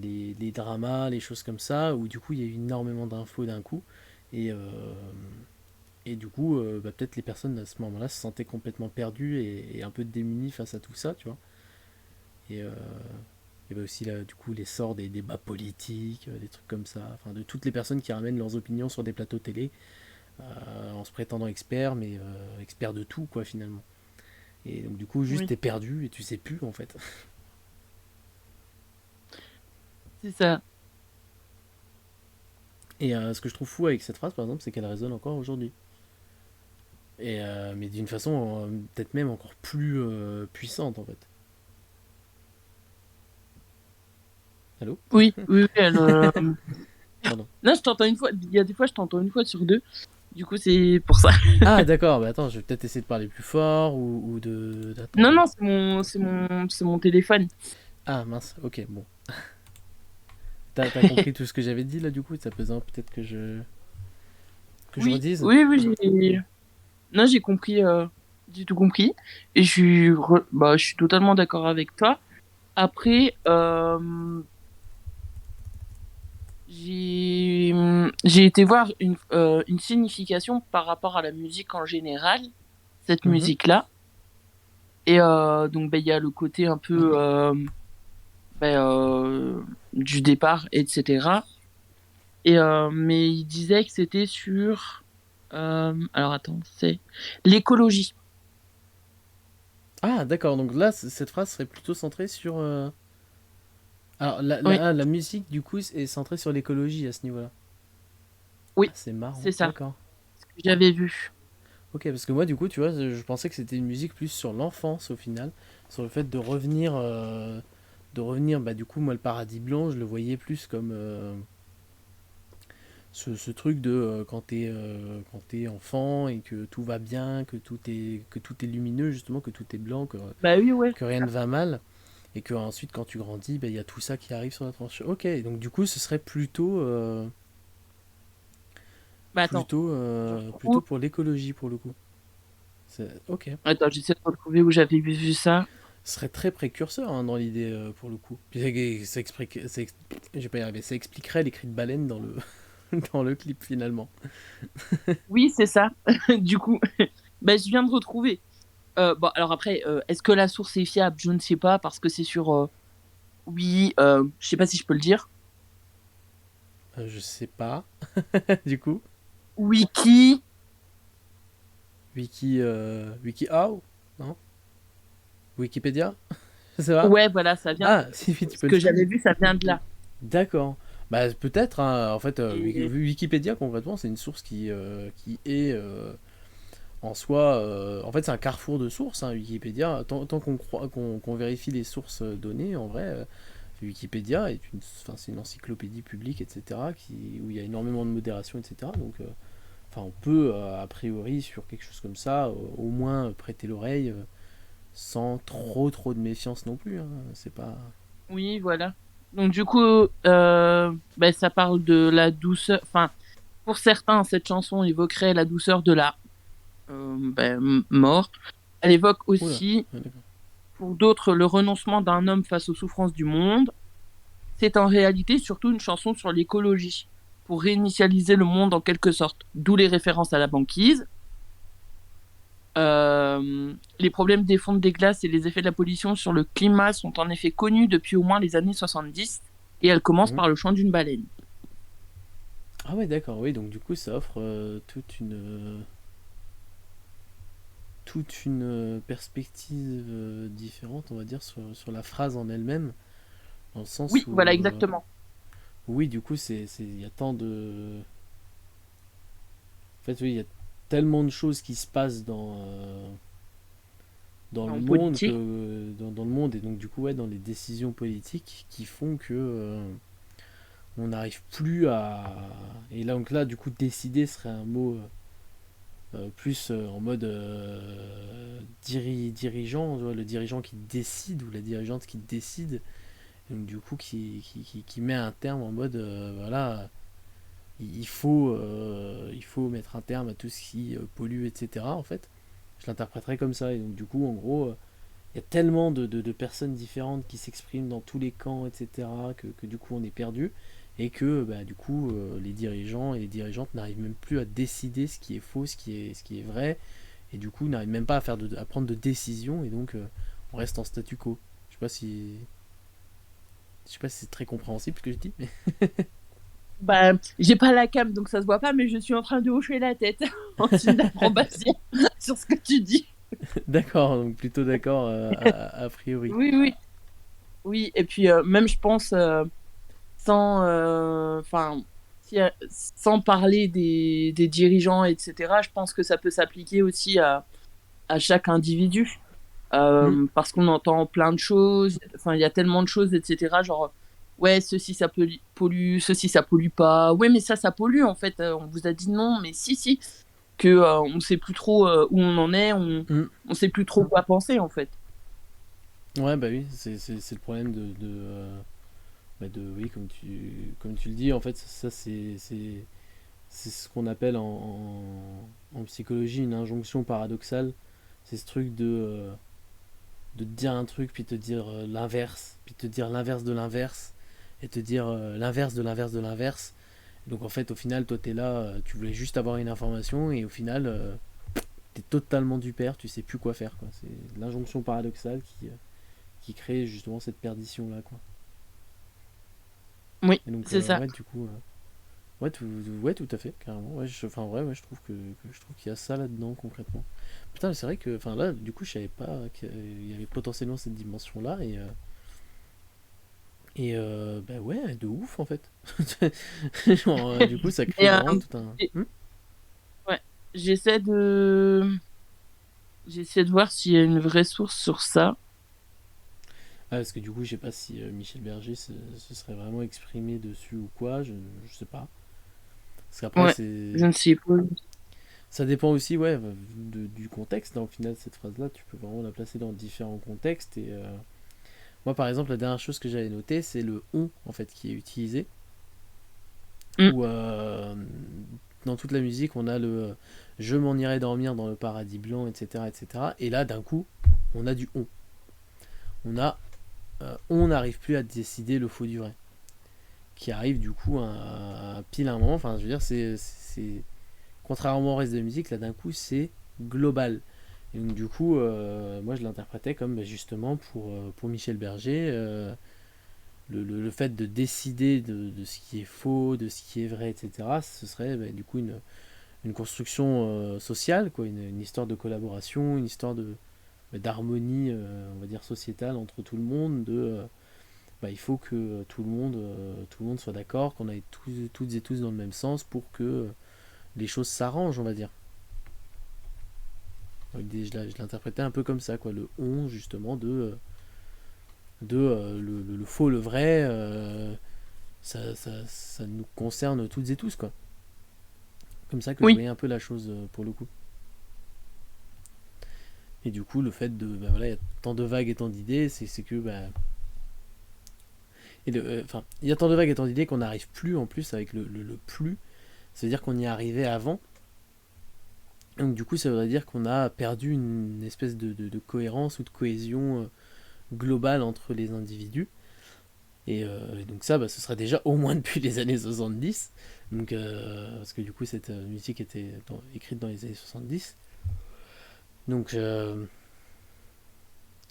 Speaker 1: les dramas, les choses comme ça, où du coup, il y a eu énormément d'infos d'un coup. Et, du coup, bah, peut-être les personnes à ce moment-là se sentaient complètement perdues et un peu démunies face à tout ça, tu vois. Et, il y avait aussi là, du coup, l'essor des débats politiques, des trucs comme ça, enfin de toutes les personnes qui ramènent leurs opinions sur des plateaux télé, en se prétendant experts, mais experts de tout, quoi, finalement. Et donc, du coup, juste
Speaker 2: Oui,
Speaker 1: t'es perdu et tu sais plus, en fait.
Speaker 2: c'est ça.
Speaker 1: Et ce que je trouve fou avec cette phrase, par exemple, c'est qu'elle résonne encore aujourd'hui. Mais d'une façon peut-être même encore plus puissante, en fait. Allô?
Speaker 2: Oui, oui, oui,
Speaker 1: Pardon.
Speaker 2: non, je t'entends une fois. Il y a des fois, je t'entends une fois sur deux. Du coup, c'est pour ça.
Speaker 1: Ah, d'accord, bah attends, je vais peut-être essayer de parler plus fort ou de. Attends.
Speaker 2: Non, non, c'est mon téléphone.
Speaker 1: Ah, mince, ok, bon. T'as compris tout ce que j'avais dit là, du coup? Ça pesant peut-être que je
Speaker 2: Oui,
Speaker 1: redise?
Speaker 2: oui, oui, non, j'ai compris, j'ai tout compris. Et je suis totalement d'accord avec toi. Après, j'ai été voir une signification par rapport à la musique en général, cette
Speaker 1: Mhm.
Speaker 2: musique-là. Et donc, ben, il y a le côté un peu ben, du départ, etc. Et, mais il disait que c'était sur... alors attends, c'est l'écologie.
Speaker 1: Ah, d'accord, donc là, cette phrase serait plutôt centrée sur. Alors,
Speaker 2: Oui,
Speaker 1: la musique, du coup, est centrée sur l'écologie à ce niveau-là. Ah,
Speaker 2: oui,
Speaker 1: c'est marrant,
Speaker 2: c'est ça
Speaker 1: d'accord.
Speaker 2: que j'avais vu.
Speaker 1: Ok, parce que moi, du coup, tu vois, je pensais que c'était une musique plus sur l'enfance au final, sur le fait de revenir, bah, du coup, moi, le paradis blanc, je le voyais plus comme. ce truc de quand t'es enfant et que tout va bien, que tout est lumineux, justement, que tout est blanc,
Speaker 2: Bah oui, ouais.
Speaker 1: que rien ne va mal, et que ensuite quand tu grandis, ben, il y a tout ça qui arrive sur la tranche. Ok, donc du coup ce serait
Speaker 2: Bah attends, je
Speaker 1: plutôt
Speaker 2: retrouve.
Speaker 1: pour l'écologie pour le coup. Ok.
Speaker 2: Attends, j'essaie de retrouver où j'avais vu ça.
Speaker 1: Ce serait très précurseur hein, dans l'idée pour le coup. Puis je vais pas y arriver, ça expliquerait les cris de baleine dans le, dans le clip finalement.
Speaker 2: Oui, c'est ça. Du coup, bah, je viens de retrouver. Bon, alors après, est-ce que la source est fiable? Je ne sais pas parce que c'est sur. Oui, je sais pas si je peux le dire.
Speaker 1: Je sais pas, du coup.
Speaker 2: Wiki.
Speaker 1: WikiHow. Non, Wikipédia. Je sais pas.
Speaker 2: Ouais, voilà, ça vient.
Speaker 1: Ah, si tu
Speaker 2: Ce
Speaker 1: peux le
Speaker 2: que
Speaker 1: dire.
Speaker 2: j'avais vu, ça vient de là.
Speaker 1: D'accord. Bah peut-être, hein. En fait,
Speaker 2: Et
Speaker 1: Wikipédia concrètement, c'est une source qui est en soi. En fait, c'est un carrefour de sources, hein, Wikipédia. Tant qu'on croit, qu'on vérifie les sources données, en vrai, Wikipédia est enfin, c'est une encyclopédie publique, etc., où il y a énormément de modération, etc. Donc, enfin, on peut, a priori, sur quelque chose comme ça, au moins prêter l'oreille sans trop de méfiance non plus, hein. C'est pas.
Speaker 2: oui, voilà. Donc du coup, bah, ça parle de la douceur. Enfin, pour certains, cette chanson évoquerait la douceur de la mort. Elle évoque
Speaker 1: Oula,
Speaker 2: aussi,
Speaker 1: ouais, d'accord.
Speaker 2: pour d'autres, le renoncement d'un homme face aux souffrances du monde. C'est en réalité surtout une chanson sur l'écologie, pour réinitialiser le monde en quelque sorte. D'où les références à la banquise. Les problèmes des fonds des glaces et les effets de la pollution sur le climat sont en effet connus depuis au moins les années 70 et elle commence
Speaker 1: Mhm.
Speaker 2: par le chant d'une baleine.
Speaker 1: Ah ouais, d'accord, oui, donc du coup, ça offre toute une perspective différente, on va dire, sur la phrase en elle-même, dans le sens
Speaker 2: Oui,
Speaker 1: où,
Speaker 2: voilà, exactement.
Speaker 1: oui, du coup, il y a tant de. En fait, oui, il y a tellement de choses qui se passent dans le
Speaker 2: En
Speaker 1: monde,
Speaker 2: politique.
Speaker 1: dans le monde, et donc, du coup, ouais, dans les décisions politiques qui font que. On n'arrive plus à. Et là, donc là, du coup, décider serait un mot plus en mode dirigeant, tu vois, le dirigeant qui décide ou la dirigeante qui décide, et donc du coup qui met un terme en mode voilà, il faut mettre un terme à tout ce qui pollue, etc. En fait, je l'interpréterais comme ça, et donc du coup, en gros, il y a tellement de personnes différentes qui s'expriment dans tous les camps, etc., que du coup on est perdu, et que bah, du coup les dirigeants et les dirigeantes n'arrivent même plus à décider ce qui est faux, ce qui est vrai, et du coup n'arrivent même pas à prendre de décision, et donc on reste en statu quo. Je sais pas si, je sais pas si c'est très compréhensible ce que je dis, mais
Speaker 2: Bah, j'ai pas la cam, donc ça se voit pas, mais je suis en train de hocher la tête en signe d'approbation sur ce que tu dis.
Speaker 1: d'accord, donc plutôt d'accord a priori.
Speaker 2: Oui, oui. Oui, et puis même, je pense, sans, enfin, sans parler des dirigeants, etc., je pense que ça peut s'appliquer aussi à chaque individu.
Speaker 1: Hmm.
Speaker 2: Parce qu'on entend plein de choses, enfin, il y a tellement de choses, etc. Genre, ouais, ceci ça pollue, ceci ça pollue pas. Ouais, mais ça pollue en fait. On vous a dit non, mais si, si. Que on sait plus trop où on en est,
Speaker 1: Hmm.
Speaker 2: on sait plus trop quoi penser en fait.
Speaker 1: Ouais, bah oui, c'est le problème oui, comme tu le dis, en fait, ça c'est ce qu'on appelle en psychologie une injonction paradoxale. C'est ce truc de te dire un truc, puis te dire l'inverse, puis te dire l'inverse de l'inverse, et te dire l'inverse de l'inverse de l'inverse. Donc en fait, au final, toi, t'es là, tu voulais juste avoir une information, et au final, t'es totalement du père, tu sais plus quoi faire, quoi. C'est l'injonction paradoxale qui crée justement cette perdition-là, quoi.
Speaker 2: Oui,
Speaker 1: Et donc,
Speaker 2: c'est ça.
Speaker 1: ouais, du coup, ouais, tout à fait, carrément. Ouais, enfin, en vrai, ouais, je trouve qu'il y a ça là-dedans, concrètement. Putain, c'est vrai que, enfin, là, du coup, je savais pas qu'il y avait potentiellement cette dimension-là, bah ouais, de ouf, en fait. Genre, du coup, ça crée
Speaker 2: Et
Speaker 1: vraiment tout un.
Speaker 2: j'ai- ouais, j'essaie de j'essaie de voir s'il y a une vraie source sur ça.
Speaker 1: Ah, parce que du coup, je sais pas si Michel Berger se serait vraiment exprimé dessus ou quoi, je sais pas. Parce qu'après,
Speaker 2: Ouais, je ne sais pas.
Speaker 1: ça dépend aussi, ouais, du contexte. Hein. Au final, cette phrase-là, tu peux vraiment la placer dans différents contextes. Et moi, par exemple, la dernière chose que j'avais notée, c'est le on, en fait, qui est utilisé.
Speaker 2: Mm.
Speaker 1: Où dans toute la musique, on a le je m'en irai dormir dans le paradis blanc, etc., etc. Et là, d'un coup, on a du on. On a on n'arrive plus à décider le faux du vrai. Qui arrive du coup à pile un moment. Enfin, je veux dire, contrairement au reste de la musique, là d'un coup, c'est global. Et donc, du coup, moi je l'interprétais comme justement pour Michel Berger, le fait de décider de ce qui est faux, de ce qui est vrai, etc., ce serait du coup une construction sociale, quoi, une histoire de collaboration, une histoire d'harmonie, on va dire, sociétale entre tout le monde, il faut que tout le monde soit d'accord, qu'on aille toutes et tous dans le même sens pour que les choses s'arrangent, on va dire. Donc, je l'interprétais un peu comme ça, quoi, le on, justement, le faux, le vrai, ça nous concerne toutes et tous, quoi. Comme ça que je
Speaker 2: Oui,
Speaker 1: voyais un peu la chose pour le coup. Et du coup, le fait voilà, il y a tant de vagues et tant d'idées, c'est que, il y a tant de vagues et tant d'idées qu'on n'arrive plus, en plus, avec le plus. C'est-à-dire qu'on y est arrivé avant. Donc, du coup, ça voudrait dire qu'on a perdu une espèce de cohérence ou de cohésion globale entre les individus. Et donc ça, ce sera déjà au moins depuis les années 70. Donc, parce que du coup, cette musique était écrite dans les années 70. Donc, je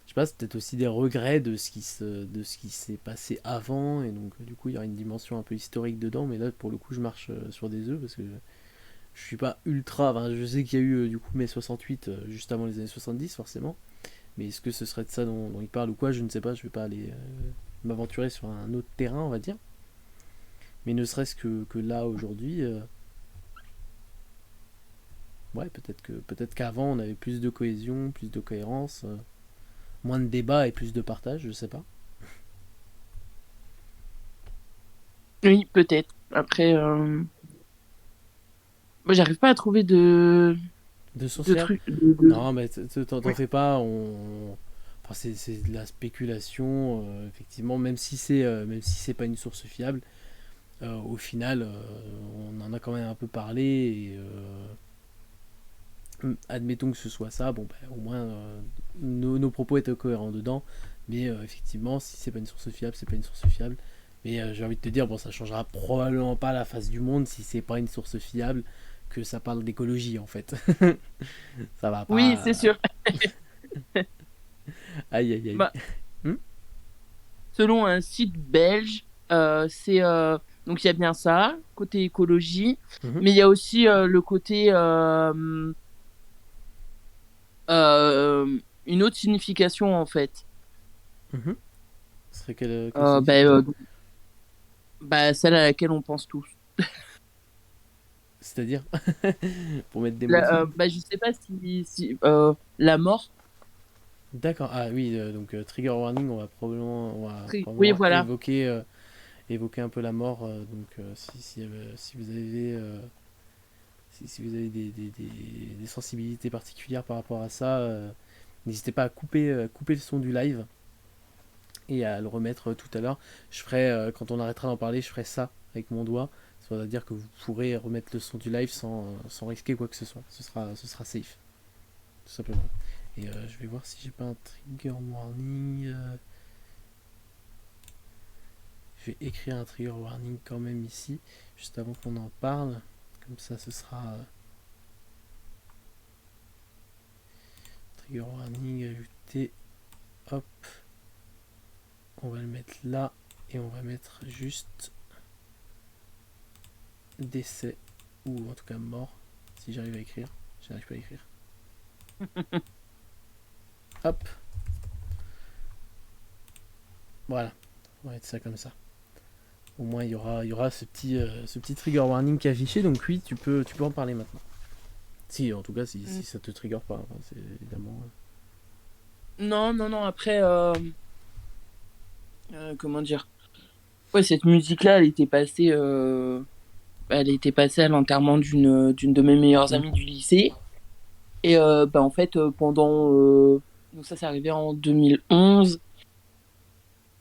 Speaker 1: sais pas, c'est peut-être aussi des regrets de ce qui s'est passé avant. Et donc, du coup, il y aura une dimension un peu historique dedans. Mais là, pour le coup, je marche sur des œufs parce que je suis pas ultra. Enfin, je sais qu'il y a eu du coup mai 68 juste avant les années 70, forcément. Mais est-ce que ce serait de ça dont il parle ou quoi? Je ne sais pas. Je vais pas aller m'aventurer sur un autre terrain, on va dire. Mais ne serait-ce que là, aujourd'hui, ouais, peut-être qu'avant, on avait plus de cohésion, plus de cohérence, moins de débats et plus de partage, je sais pas.
Speaker 2: oui, peut-être. Après, moi, j'arrive pas à trouver
Speaker 1: De
Speaker 2: de
Speaker 1: social?
Speaker 2: trucs.
Speaker 1: Non, mais t'en
Speaker 2: Ouais.
Speaker 1: fais pas. Enfin, c'est de la spéculation, effectivement, même si c'est pas une source fiable. Au final, on en a quand même un peu parlé. Et, admettons que ce soit ça, bon, au moins nos propos étaient cohérents dedans. Mais effectivement, si c'est pas une source fiable, c'est pas une source fiable. Mais j'ai envie de te dire, bon, ça changera probablement pas la face du monde si c'est pas une source fiable que ça parle d'écologie en fait. Ça va
Speaker 2: Oui,
Speaker 1: pas.
Speaker 2: c'est sûr.
Speaker 1: Aïe aïe aïe.
Speaker 2: Bah,
Speaker 1: Hmm.
Speaker 2: selon un site belge, c'est donc il y a bien ça, côté écologie,
Speaker 1: Mhm.
Speaker 2: mais il y a aussi le côté une autre signification en fait.
Speaker 1: Mhm. Ce serait quelle
Speaker 2: Euh, ben,
Speaker 1: signification?
Speaker 2: euh, celle à laquelle on pense tous.
Speaker 1: C'est-à-dire pour mettre des mots dessus.
Speaker 2: Je sais pas si la mort.
Speaker 1: D'accord. Ah oui, donc trigger warning, on va
Speaker 2: Oui,
Speaker 1: probablement
Speaker 2: voilà.
Speaker 1: évoquer un peu la mort. Donc si vous avez si vous avez des sensibilités particulières par rapport à ça, n'hésitez pas à couper le son du live et à le remettre tout à l'heure. Je ferai, quand on arrêtera d'en parler, je ferai ça avec mon doigt. Ça veut dire que vous pourrez remettre le son du live sans risquer quoi que ce soit. Ce sera safe, tout simplement. Et je vais voir si j'ai pas un trigger warning. Je vais écrire un trigger warning quand même ici, juste avant qu'on en parle. Comme ça, ce sera trigger warning ajouté. Hop, on va le mettre là et on va mettre juste décès ou en tout cas mort si j'arrive à écrire. J'arrive pas à écrire. Hop, voilà. On va mettre ça comme ça. Au moins il y aura ce petit trigger warning qui est affiché. Donc oui, tu peux en parler maintenant. Si, en tout cas, si ça te trigger pas, enfin, c'est évidemment.
Speaker 2: Non, non, non. Après, comment dire? Ouais, cette musique-là, elle était passée. Elle était passée à l'enterrement d'une de mes meilleures
Speaker 1: Hmm.
Speaker 2: amies du lycée. Et en fait, pendant... donc ça, c'est arrivé en 2011.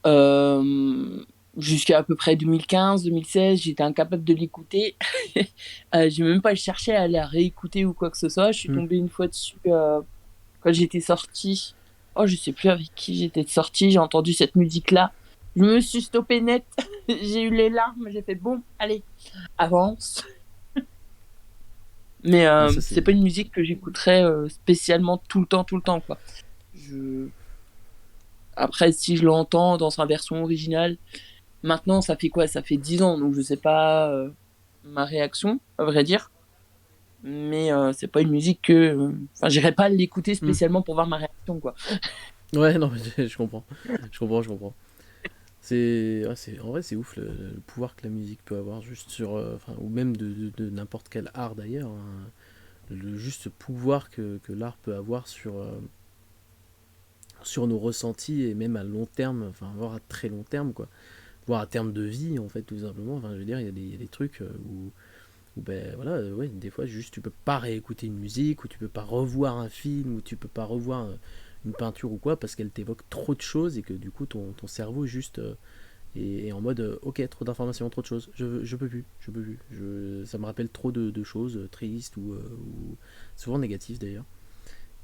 Speaker 2: Euh, Jusqu'à à peu près 2015-2016, j'étais incapable de l'écouter. J'ai même pas cherché à la réécouter ou quoi que ce soit. Je suis
Speaker 1: Hmm.
Speaker 2: tombée une fois dessus quand j'étais sortie. Oh, je sais plus avec qui j'étais sortie. J'ai entendu cette musique-là. Je me suis stoppée net. J'ai eu les larmes. J'ai fait bon, allez, avance. Mais
Speaker 1: Ah, ça,
Speaker 2: c'est
Speaker 1: c'est.
Speaker 2: pas une musique que j'écouterais spécialement tout le temps, quoi. Je... Après, si je l'entends dans sa version originale, maintenant, ça fait quoi? Ça fait 10 ans, donc je sais pas ma réaction, à vrai dire. Mais c'est pas une musique que... Enfin, j'irai pas l'écouter
Speaker 1: Hmm.
Speaker 2: spécialement pour voir ma réaction, quoi.
Speaker 1: Ouais, non, mais je comprends. Je comprends, je comprends. En vrai, c'est ouf le pouvoir que la musique peut avoir juste sur. Enfin, ou même de n'importe quel art d'ailleurs, hein. Juste pouvoir que l'art peut avoir sur nos ressentis et même à long terme, enfin, voire à très long terme, quoi. Voire à terme de vie, en fait, tout simplement. Enfin, je veux dire, il y a des trucs où ben voilà, ouais, des fois, juste tu peux pas réécouter une musique, ou tu peux pas revoir un film, ou tu peux pas revoir une peinture ou quoi, parce qu'elle t'évoque trop de choses et que du coup, ton cerveau juste est en mode ok, trop d'informations, trop de choses, je peux plus, je peux plus. Ça me rappelle trop de choses tristes ou souvent négatives d'ailleurs.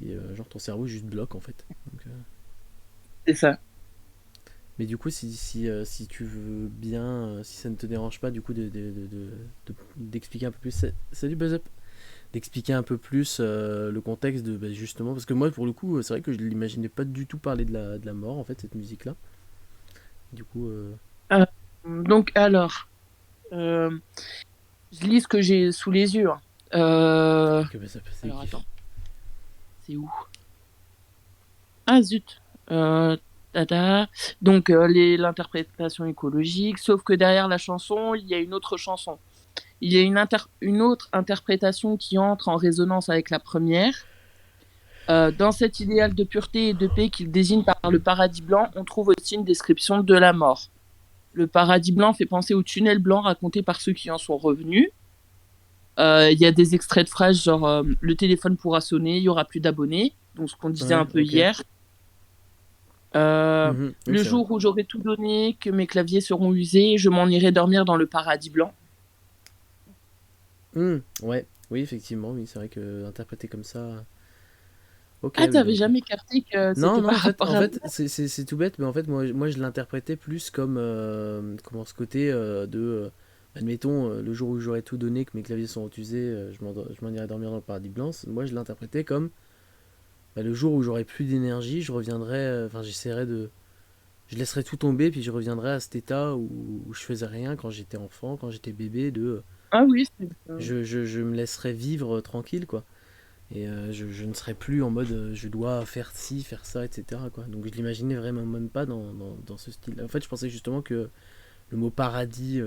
Speaker 1: Et genre, ton cerveau juste bloque en fait. Donc,
Speaker 2: C'est ça.
Speaker 1: mais du coup, si tu veux bien, si ça ne te dérange pas, du coup, d'expliquer un peu plus. Salut Buzz Up! D'expliquer un peu plus le contexte de bah, justement. Parce que moi, pour le coup, c'est vrai que je l'imaginais pas du tout parler de la mort, en fait, cette musique-là. Du coup.
Speaker 2: Euh, donc, alors, euh, je lis ce que j'ai sous les yeux, hein.
Speaker 1: Ok, bah, ça c'est
Speaker 2: Alors, attends,
Speaker 1: kiff.
Speaker 2: c'est où? Ah, zut. Euh, tada. Donc, l'interprétation écologique, sauf que derrière la chanson, il y a une autre chanson. Il y a une autre interprétation qui entre en résonance avec la première. Dans cet idéal de pureté et de paix qu'il désigne par le paradis blanc, on trouve aussi une description de la mort. Le paradis blanc fait penser au tunnel blanc raconté par ceux qui en sont revenus. Il y a des extraits de phrases genre le téléphone pourra sonner, il y aura plus d'abonnés, donc ce qu'on disait un
Speaker 1: Ouais,
Speaker 2: peu
Speaker 1: ok.
Speaker 2: hier.
Speaker 1: Mhm, oui,
Speaker 2: Le
Speaker 1: c'est vrai.
Speaker 2: jour où j'aurai tout donné, que mes claviers seront usés, je m'en irai dormir dans le paradis blanc.
Speaker 1: Ouais, oui, effectivement, oui, c'est vrai que interprété comme ça. Ok,
Speaker 2: Ah,
Speaker 1: oui,
Speaker 2: t'avais
Speaker 1: donc.
Speaker 2: jamais capté que
Speaker 1: Non,
Speaker 2: c'était
Speaker 1: non,
Speaker 2: par rapport
Speaker 1: en
Speaker 2: à...
Speaker 1: fait c'est tout bête, mais en fait, moi je l'interprétais plus comme comment ce côté admettons, le jour où j'aurais tout donné, que mes claviers sont usés, je m'en irai dormir dans le paradis blanc. Moi, je l'interprétais comme bah, le jour où j'aurai plus d'énergie, je reviendrai, enfin, j'essaierai de. Je laisserai tout tomber, puis je reviendrai à cet état où je faisais rien quand j'étais enfant, quand j'étais bébé,
Speaker 2: Ah oui,
Speaker 1: je me laisserai vivre tranquille, quoi. Et je ne serai plus en mode je dois faire ci, faire ça, etc., quoi. Donc je l'imaginais vraiment même pas dans ce style. En fait, je pensais justement que le mot paradis,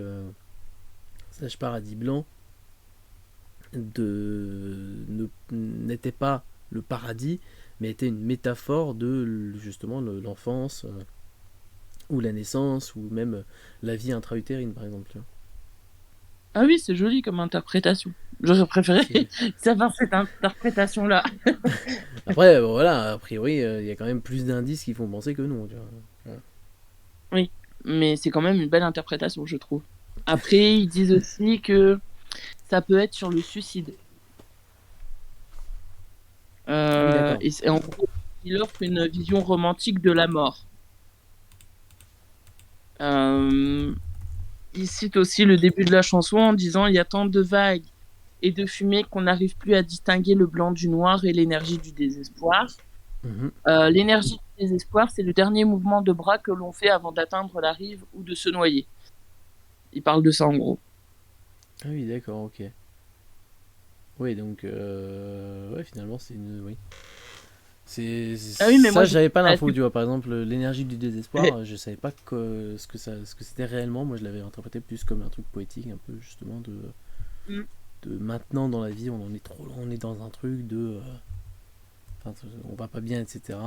Speaker 1: slash paradis blanc, n'était pas le paradis, mais était une métaphore de justement l'enfance, ou la naissance, ou même la vie intra-utérine, par exemple. Tu vois.
Speaker 2: ah oui, c'est joli comme interprétation. J'aurais préféré
Speaker 1: C'est-
Speaker 2: savoir cette interprétation-là.
Speaker 1: Après, bon, voilà, a priori, il y a quand même plus d'indices qui font penser que non. Tu vois. Voilà.
Speaker 2: Oui, mais c'est quand même une belle interprétation, je trouve. Après, ils disent aussi que ça peut être sur le suicide.
Speaker 1: Ah oui, d'accord.
Speaker 2: En gros, il offre une vision romantique de la mort. Euh, il cite aussi le début de la chanson en disant il y a tant de vagues et de fumée qu'on n'arrive plus à distinguer le blanc du noir et l'énergie du désespoir.
Speaker 1: Mhm.
Speaker 2: L'énergie du désespoir, c'est le dernier mouvement de bras que l'on fait avant d'atteindre la rive ou de se noyer. Il parle de ça en gros.
Speaker 1: Ah oui, d'accord, ok. Oui, donc, ouais, finalement, c'est une. Oui.
Speaker 2: Ah oui, mais moi
Speaker 1: Ça,
Speaker 2: je
Speaker 1: j'avais pas
Speaker 2: la
Speaker 1: l'info, tu vois. Par exemple, l'énergie du désespoir, je savais pas ce que c'était réellement. Moi, je l'avais interprété plus comme un truc poétique, un peu justement de maintenant dans la vie, on en est trop, on est dans un truc de. Enfin, on va pas bien, etc.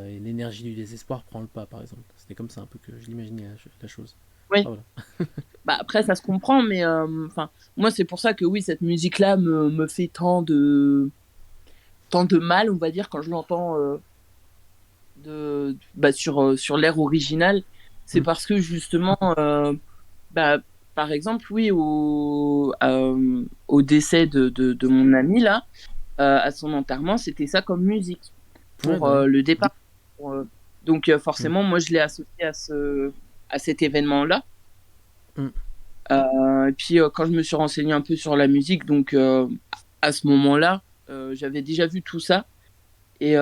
Speaker 1: Et l'énergie du désespoir prend le pas, par exemple. C'était comme ça un peu que je l'imaginais la chose.
Speaker 2: Oui.
Speaker 1: Ah, voilà.
Speaker 2: Bah, après, ça se comprend, mais enfin, moi, c'est pour ça que oui, cette musique-là me fait tant de mal, on va dire, quand je l'entends sur l'air original. C'est
Speaker 1: Mm.
Speaker 2: parce que justement, bah, par exemple, oui, au décès de mon ami, là, à son enterrement, c'était ça comme musique
Speaker 1: Ouais,
Speaker 2: pour
Speaker 1: bah oui.
Speaker 2: le départ. Donc,
Speaker 1: Mm.
Speaker 2: forcément, moi, je l'ai associé à cet événement-là.
Speaker 1: Mm.
Speaker 2: Et puis quand je me suis renseigné un peu sur la musique, donc à ce moment-là, j'avais déjà vu tout ça. Et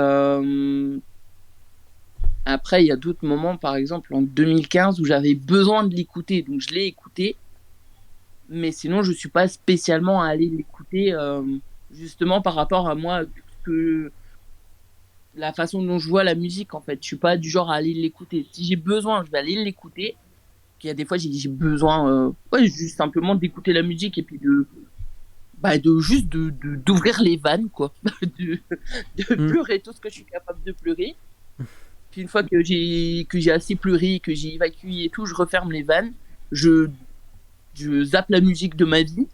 Speaker 2: après, il y a d'autres moments, par exemple en 2015, où j'avais besoin de l'écouter, donc je l'ai écouté. Mais sinon, je suis pas spécialement allé l'écouter justement par rapport à moi, que la façon dont je vois la musique en fait. Je suis pas du genre à aller l'écouter. Si j'ai besoin, je vais aller l'écouter. Il y a des fois, j'ai besoin, ouais, juste simplement d'écouter la musique et puis de juste d'ouvrir les vannes, quoi. De
Speaker 1: Mm.
Speaker 2: pleurer tout ce que je suis capable de pleurer. Puis une fois que j'ai assez pleuré, que j'ai évacué et tout, je referme les vannes. Je, je zappe la musique de ma vie.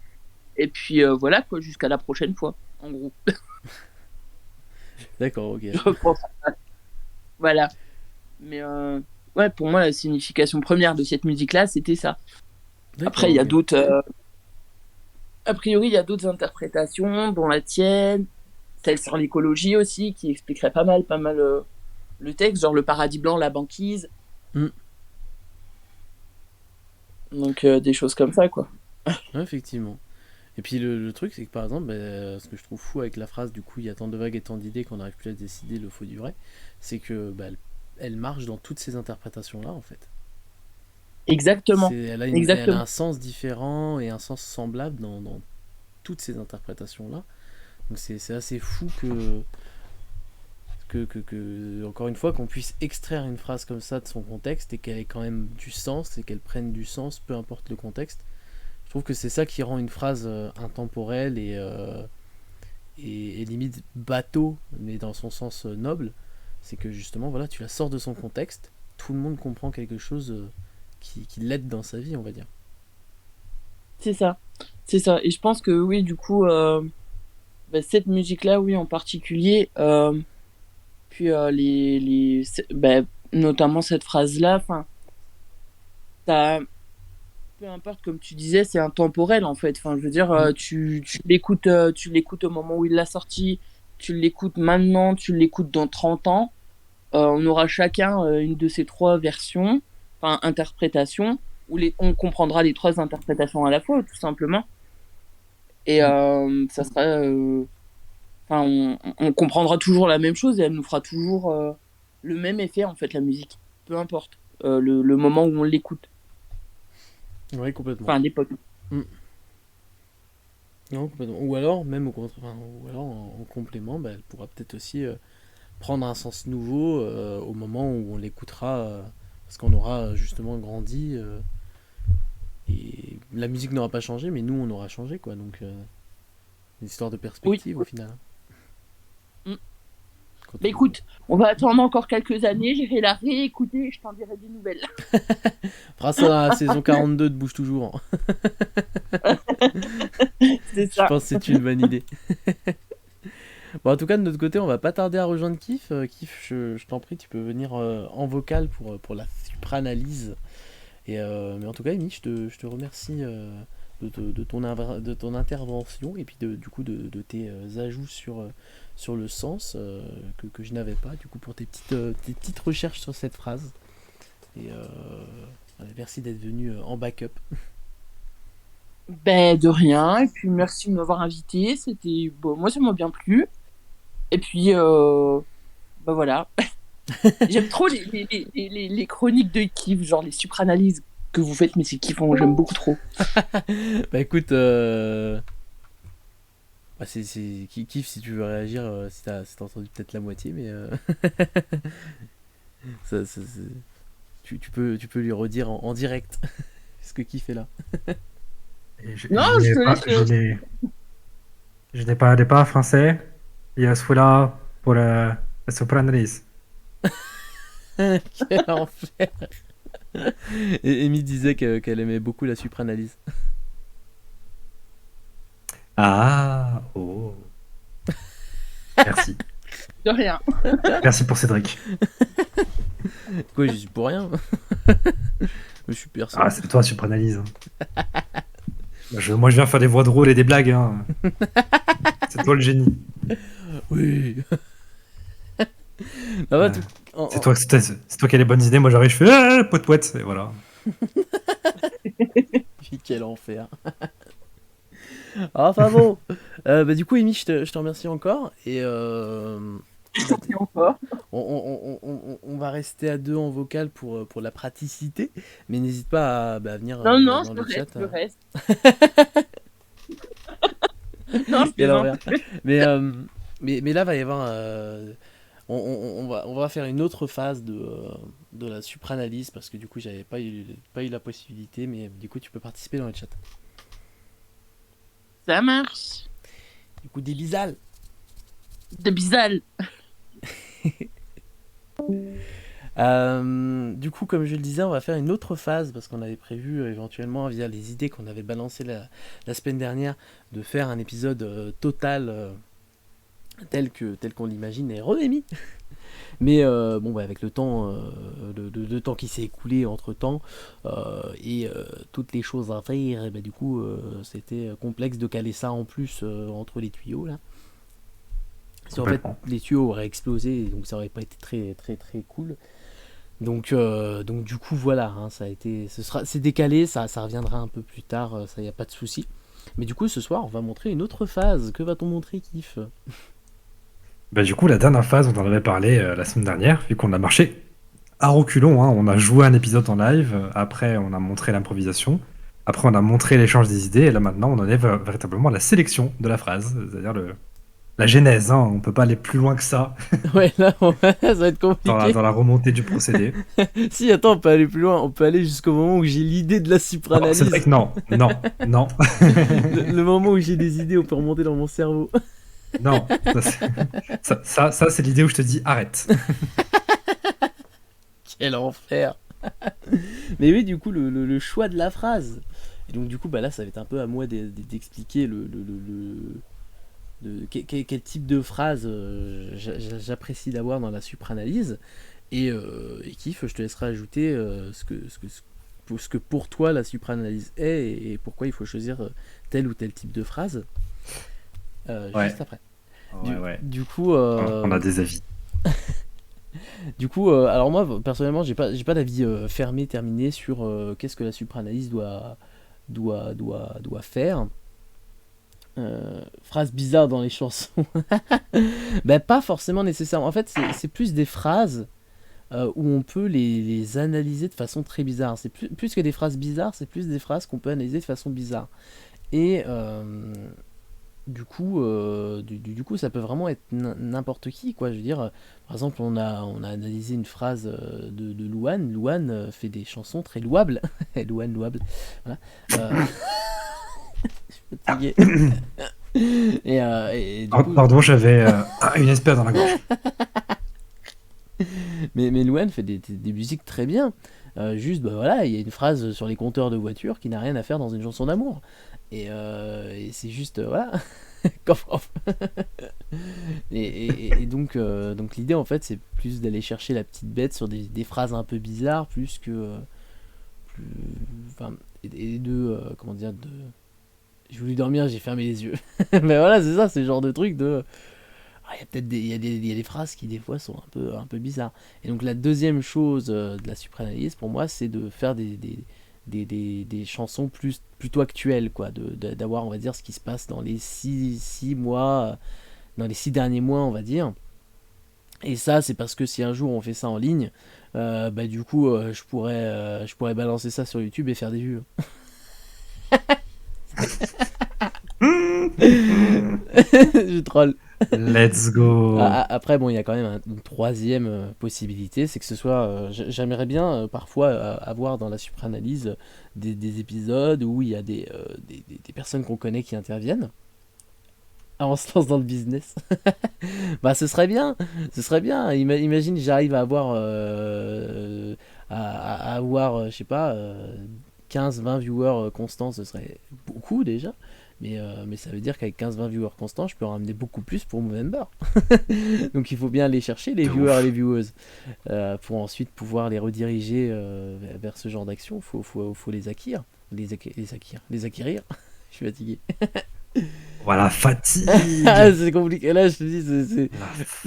Speaker 2: Et puis voilà, quoi, jusqu'à la prochaine fois, en gros.
Speaker 1: D'accord, ok.
Speaker 2: Je pense. Voilà. Mais ouais, pour moi, la signification première de cette musique-là, c'était ça. Après,
Speaker 1: D'accord,
Speaker 2: il y a
Speaker 1: ok.
Speaker 2: d'autres. A priori, il y a d'autres interprétations, dont la tienne, celle sur l'écologie aussi, qui expliquerait pas mal le texte, genre le paradis blanc, la banquise,
Speaker 1: Mm.
Speaker 2: donc des choses comme ça, quoi.
Speaker 1: Ouais, effectivement. Et puis le truc, c'est que par exemple, ce que je trouve fou avec la phrase, du coup, il y a tant de vagues et tant d'idées qu'on n'arrive plus à décider le faux du vrai, c'est que elle marche dans toutes ces interprétations-là, en fait.
Speaker 2: Exactement,
Speaker 1: Elle a
Speaker 2: exactement.
Speaker 1: un sens différent et un sens semblable dans toutes ces interprétations-là. Donc c'est assez fou encore une fois, qu'on puisse extraire une phrase comme ça de son contexte et qu'elle ait quand même du sens et qu'elle prenne du sens, peu importe le contexte. Je trouve que c'est ça qui rend une phrase intemporelle et limite bateau, mais dans son sens noble. C'est que justement, voilà, tu la sors de son contexte, tout le monde comprend quelque chose qui l'aide dans sa vie, on va dire.
Speaker 2: C'est ça, c'est ça. Et je pense que oui, du coup, cette musique-là, oui, en particulier, puis notamment cette phrase-là, enfin, ça, peu importe, comme tu disais, c'est intemporel en fait. Enfin, je veux dire,
Speaker 1: Mm.
Speaker 2: tu l'écoutes au moment où il l'a sorti, tu l'écoutes maintenant, tu l'écoutes dans 30 ans. On aura chacun une de ces trois versions, enfin interprétations, où on comprendra les trois interprétations à la fois, tout simplement. Et
Speaker 1: Mm.
Speaker 2: ça sera, enfin, on comprendra toujours la même chose et elle nous fera toujours le même effet en fait, la musique, peu importe le moment où on l'écoute,
Speaker 1: Ouais, complètement.
Speaker 2: enfin à l'époque.
Speaker 1: Mm. Non, complètement. Ou alors, même ou alors en complément, elle pourra peut-être aussi prendre un sens nouveau au moment où on l'écoutera, parce qu'on aura justement grandi et la musique n'aura pas changé, mais nous on aura changé quoi. Donc une histoire de
Speaker 2: Oui.
Speaker 1: perspective au final.
Speaker 2: Mm.
Speaker 1: Quand
Speaker 2: Mais
Speaker 1: on...
Speaker 2: écoute, on va attendre encore quelques années, j'irai la réécouter et je t'en dirai des nouvelles.
Speaker 1: On fera ça dans la saison 42 de Bouge Toujours.
Speaker 2: C'est
Speaker 1: Je
Speaker 2: ça.
Speaker 1: pense que c'est une bonne idée. Bon, en tout cas, de notre côté, on va pas tarder à rejoindre Kif. Kif, je t'en prie, tu peux venir en vocal pour la supranalyse. Mais en tout cas, Amy, je te remercie de ton intervention et puis du coup de tes ajouts sur le sens que je n'avais pas, du coup, pour tes petites recherches sur cette phrase. Et merci d'être venu en backup.
Speaker 2: Ben, de rien. Et puis, merci de m'avoir invité. C'était, bon, moi, ça m'a bien plu. Et puis, ben voilà. J'aime trop les chroniques de kiff, genre les supranalyses que vous faites, mais c'est kiffant. J'aime beaucoup trop.
Speaker 1: Bah écoute, Kif si tu veux réagir, si t'as entendu peut-être la moitié, mais tu peux lui redire en direct ce que Kif est là.
Speaker 3: Et
Speaker 2: Non, je te laisse.
Speaker 3: je ne parlais pas français. Je suis là pour la sopranalyse.
Speaker 1: Quel enfer. Et Amy disait qu'elle aimait beaucoup la supranalyse.
Speaker 3: Ah, oh. Merci.
Speaker 2: De rien.
Speaker 3: Merci pour Cédric.
Speaker 1: Quoi, j'y suis pour rien. Je suis personne.
Speaker 3: Ah, c'est toi, Supranalyse. Moi, je viens faire des voix drôles et des blagues. Hein. C'est toi le génie.
Speaker 1: Oui. Ah bah,
Speaker 3: Ouais. C'est toi qui as les bonnes idées. Moi, j'arrive, je fais poète poète. Et voilà.
Speaker 1: Quel enfer. Enfin bon. Bah, du coup, Amy, je te remercie encore. Et
Speaker 2: Et encore.
Speaker 1: on va rester à deux en vocal pour la praticité. Mais n'hésite pas à venir
Speaker 2: Non, non,
Speaker 1: dans
Speaker 2: je
Speaker 1: le chat.
Speaker 2: reste, je reste. Non, je
Speaker 1: Quel
Speaker 2: plaisante.
Speaker 1: enfer. Mais là, va y avoir. On va faire une autre phase de la supranalyse parce que du coup, j'avais pas eu la possibilité. Mais du coup, tu peux participer dans le chat.
Speaker 2: Ça marche.
Speaker 1: Du coup, des bisales.
Speaker 2: De bisal.
Speaker 1: Du coup, comme je le disais, on va faire une autre phase parce qu'on avait prévu éventuellement, via les idées qu'on avait balancées la semaine dernière, de faire un épisode total tel qu'on l'imagine et re-émis. Mais bon, bah, avec le temps, le temps qui s'est écoulé entre temps et toutes les choses à faire, et bah, du coup, c'était complexe de caler ça en plus entre les tuyaux là. Parce qu'en fait,
Speaker 3: Complètement.
Speaker 1: les tuyaux auraient explosé, et donc ça aurait pas été très très très cool. Donc du coup voilà, hein, c'est décalé, ça reviendra un peu plus tard, ça y a pas de souci. Mais du coup ce soir on va montrer une autre phase. Que va-t-on montrer, Kiff?
Speaker 3: Bah, du coup, la dernière phase, on en avait parlé la semaine dernière, vu qu'on a marché à reculons. Hein. On a joué un épisode en live. Après, on a montré l'improvisation. Après, on a montré l'échange des idées. Et là, maintenant, on en est véritablement à la sélection de la phrase, c'est-à-dire la genèse. Hein. On peut pas aller plus loin que ça
Speaker 1: Ouais, là ça va être compliqué.
Speaker 3: dans la remontée du procédé.
Speaker 1: Si, attends, on peut aller plus loin, on peut aller jusqu'au moment où j'ai l'idée de la
Speaker 3: Non, c'est
Speaker 1: supranalyse.
Speaker 3: vrai que non, non, non,
Speaker 1: Le moment où j'ai des idées, on peut remonter dans mon cerveau.
Speaker 3: non. Ça, c'est l'idée où je te dis arrête.
Speaker 1: Quel enfer. Mais oui, du coup, le choix de la phrase. Et donc, du coup, bah là, ça va être un peu à moi d'expliquer quel type de phrase j'apprécie d'avoir dans la supranalyse. Et Kiff, je te laisserai ajouter ce que pour toi la supranalyse est et pourquoi il faut choisir tel ou tel type de phrase
Speaker 3: Ouais.
Speaker 1: juste après.
Speaker 3: Ouais.
Speaker 1: Du coup,
Speaker 3: On a des avis.
Speaker 1: alors moi personnellement, j'ai pas d'avis fermé, terminé sur qu'est-ce que la supranalyse doit faire. Phrases bizarres dans les chansons. Ben, pas forcément nécessairement. En fait, c'est plus des phrases où on peut les analyser de façon très bizarre. C'est plus que des phrases bizarres, c'est plus des phrases qu'on peut analyser de façon bizarre. Et du coup, ça peut vraiment être n'importe qui, quoi. Je veux dire, par exemple, on a analysé une phrase de Louane. Louane fait des chansons très louables. Louane, louable. Voilà. Je suis fatigué. Et du coup,
Speaker 3: Pardon, j'avais une espèce dans la gorge.
Speaker 1: mais Louane fait des musiques très bien. Juste, bah voilà, il y a une phrase sur les compteurs de voitures qui n'a rien à faire dans une chanson d'amour. Et c'est juste, voilà. Et donc l'idée, en fait, c'est plus d'aller chercher la petite bête sur des phrases un peu bizarres, plus que. Enfin, et comment dire, j'ai voulu dormir, j'ai fermé les yeux. Mais voilà, c'est ça, c'est le genre de truc de. Il y a peut-être il y a des phrases qui des fois sont un peu bizarres. Et donc la deuxième chose de la supranalyse pour moi, c'est de faire des chansons plutôt actuelles, quoi, d'avoir, on va dire, ce qui se passe dans les 6 mois, dans les 6 derniers mois, on va dire. Et ça, c'est parce que si un jour on fait ça en ligne, bah du coup, je pourrais balancer ça sur YouTube et faire des vues. Je troll.
Speaker 3: Let's go.
Speaker 1: Après, bon, il y a quand même une troisième possibilité, c'est que ce soit. J'aimerais bien parfois avoir dans la supranalyse des épisodes où il y a des personnes qu'on connaît qui interviennent. Ah, on se lance dans le business. Bah, ce serait bien. Imagine, j'arrive à avoir à avoir, je sais pas, 15-20 viewers constants, ce serait beaucoup déjà. Mais ça veut dire qu'avec 15-20 viewers constants, je peux en ramener beaucoup plus pour Movember. Donc il faut bien aller chercher les
Speaker 3: De
Speaker 1: viewers et
Speaker 3: ouf.
Speaker 1: les viewers pour ensuite pouvoir les rediriger vers ce genre d'action. Faut les acquérir. Les acquérir. Je suis fatigué.
Speaker 3: Voilà,
Speaker 1: Ah,
Speaker 3: fatigue.
Speaker 1: c'est compliqué. Là, je te dis,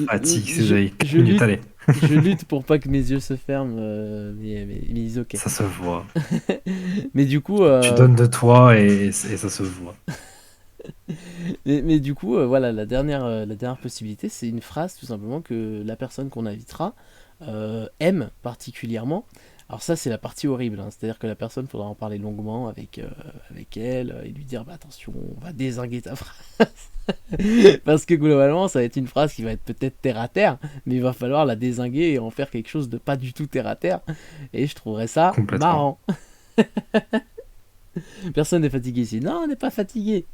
Speaker 3: La fatigue, c'est
Speaker 1: je,
Speaker 3: j'avais 4
Speaker 1: je
Speaker 3: minutes,
Speaker 1: lutte,
Speaker 3: allez.
Speaker 1: je lutte pour pas que mes yeux se ferment. Mais ils ok.
Speaker 3: Ça se voit.
Speaker 1: Mais du coup,
Speaker 3: Tu donnes de toi et ça se voit.
Speaker 1: mais du coup, voilà, la dernière possibilité, c'est une phrase tout simplement que la personne qu'on invitera aime particulièrement. Alors ça, c'est la partie horrible, hein. C'est-à-dire que la personne, faudra en parler longuement avec elle et lui dire, bah, attention, on va dézinguer ta phrase. Parce que globalement, ça va être une phrase qui va être peut-être terre à terre, mais il va falloir la dézinguer et en faire quelque chose de pas du tout terre à terre. Et je trouverais ça
Speaker 3: Complètement.
Speaker 1: marrant. Personne n'est fatigué ici. Non, on n'est pas fatigué.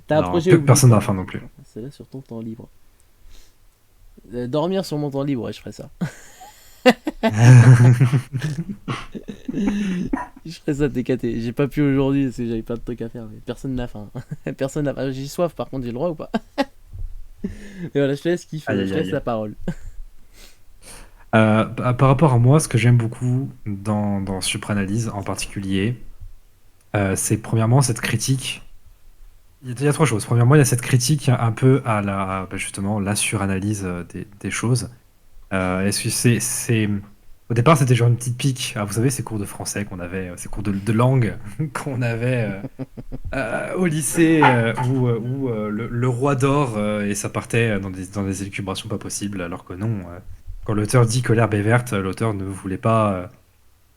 Speaker 1: T'as un
Speaker 3: Non,
Speaker 1: projet, oublie
Speaker 3: personne n'a
Speaker 1: pas.
Speaker 3: faim non plus.
Speaker 1: C'est là sur ton temps libre. Dormir sur mon temps libre, ouais, je ferais ça. Je ferais ça TKT. J'ai pas pu aujourd'hui parce que j'avais plein de trucs à faire. Mais personne n'a faim. Personne n'a faim. J'ai soif, par contre, j'ai le droit ou pas? Mais voilà, je te laisse kiffer.
Speaker 3: Aïe,
Speaker 1: Je
Speaker 3: aïe,
Speaker 1: te laisse
Speaker 3: aïe.
Speaker 1: la parole.
Speaker 3: Par rapport à moi, ce que j'aime beaucoup dans Supranalyse en particulier, c'est premièrement cette critique. Il y a trois choses. Premièrement, il y a cette critique un peu à justement la suranalyse des choses. Est-ce que au départ, c'était genre une petite pique. Ah, vous savez, ces cours de français qu'on avait, ces cours de langue qu'on avait au lycée, où le roi d'or et ça partait dans des élucubrations pas possibles, alors que non. Quand l'auteur dit que l'herbe est verte, l'auteur ne voulait pas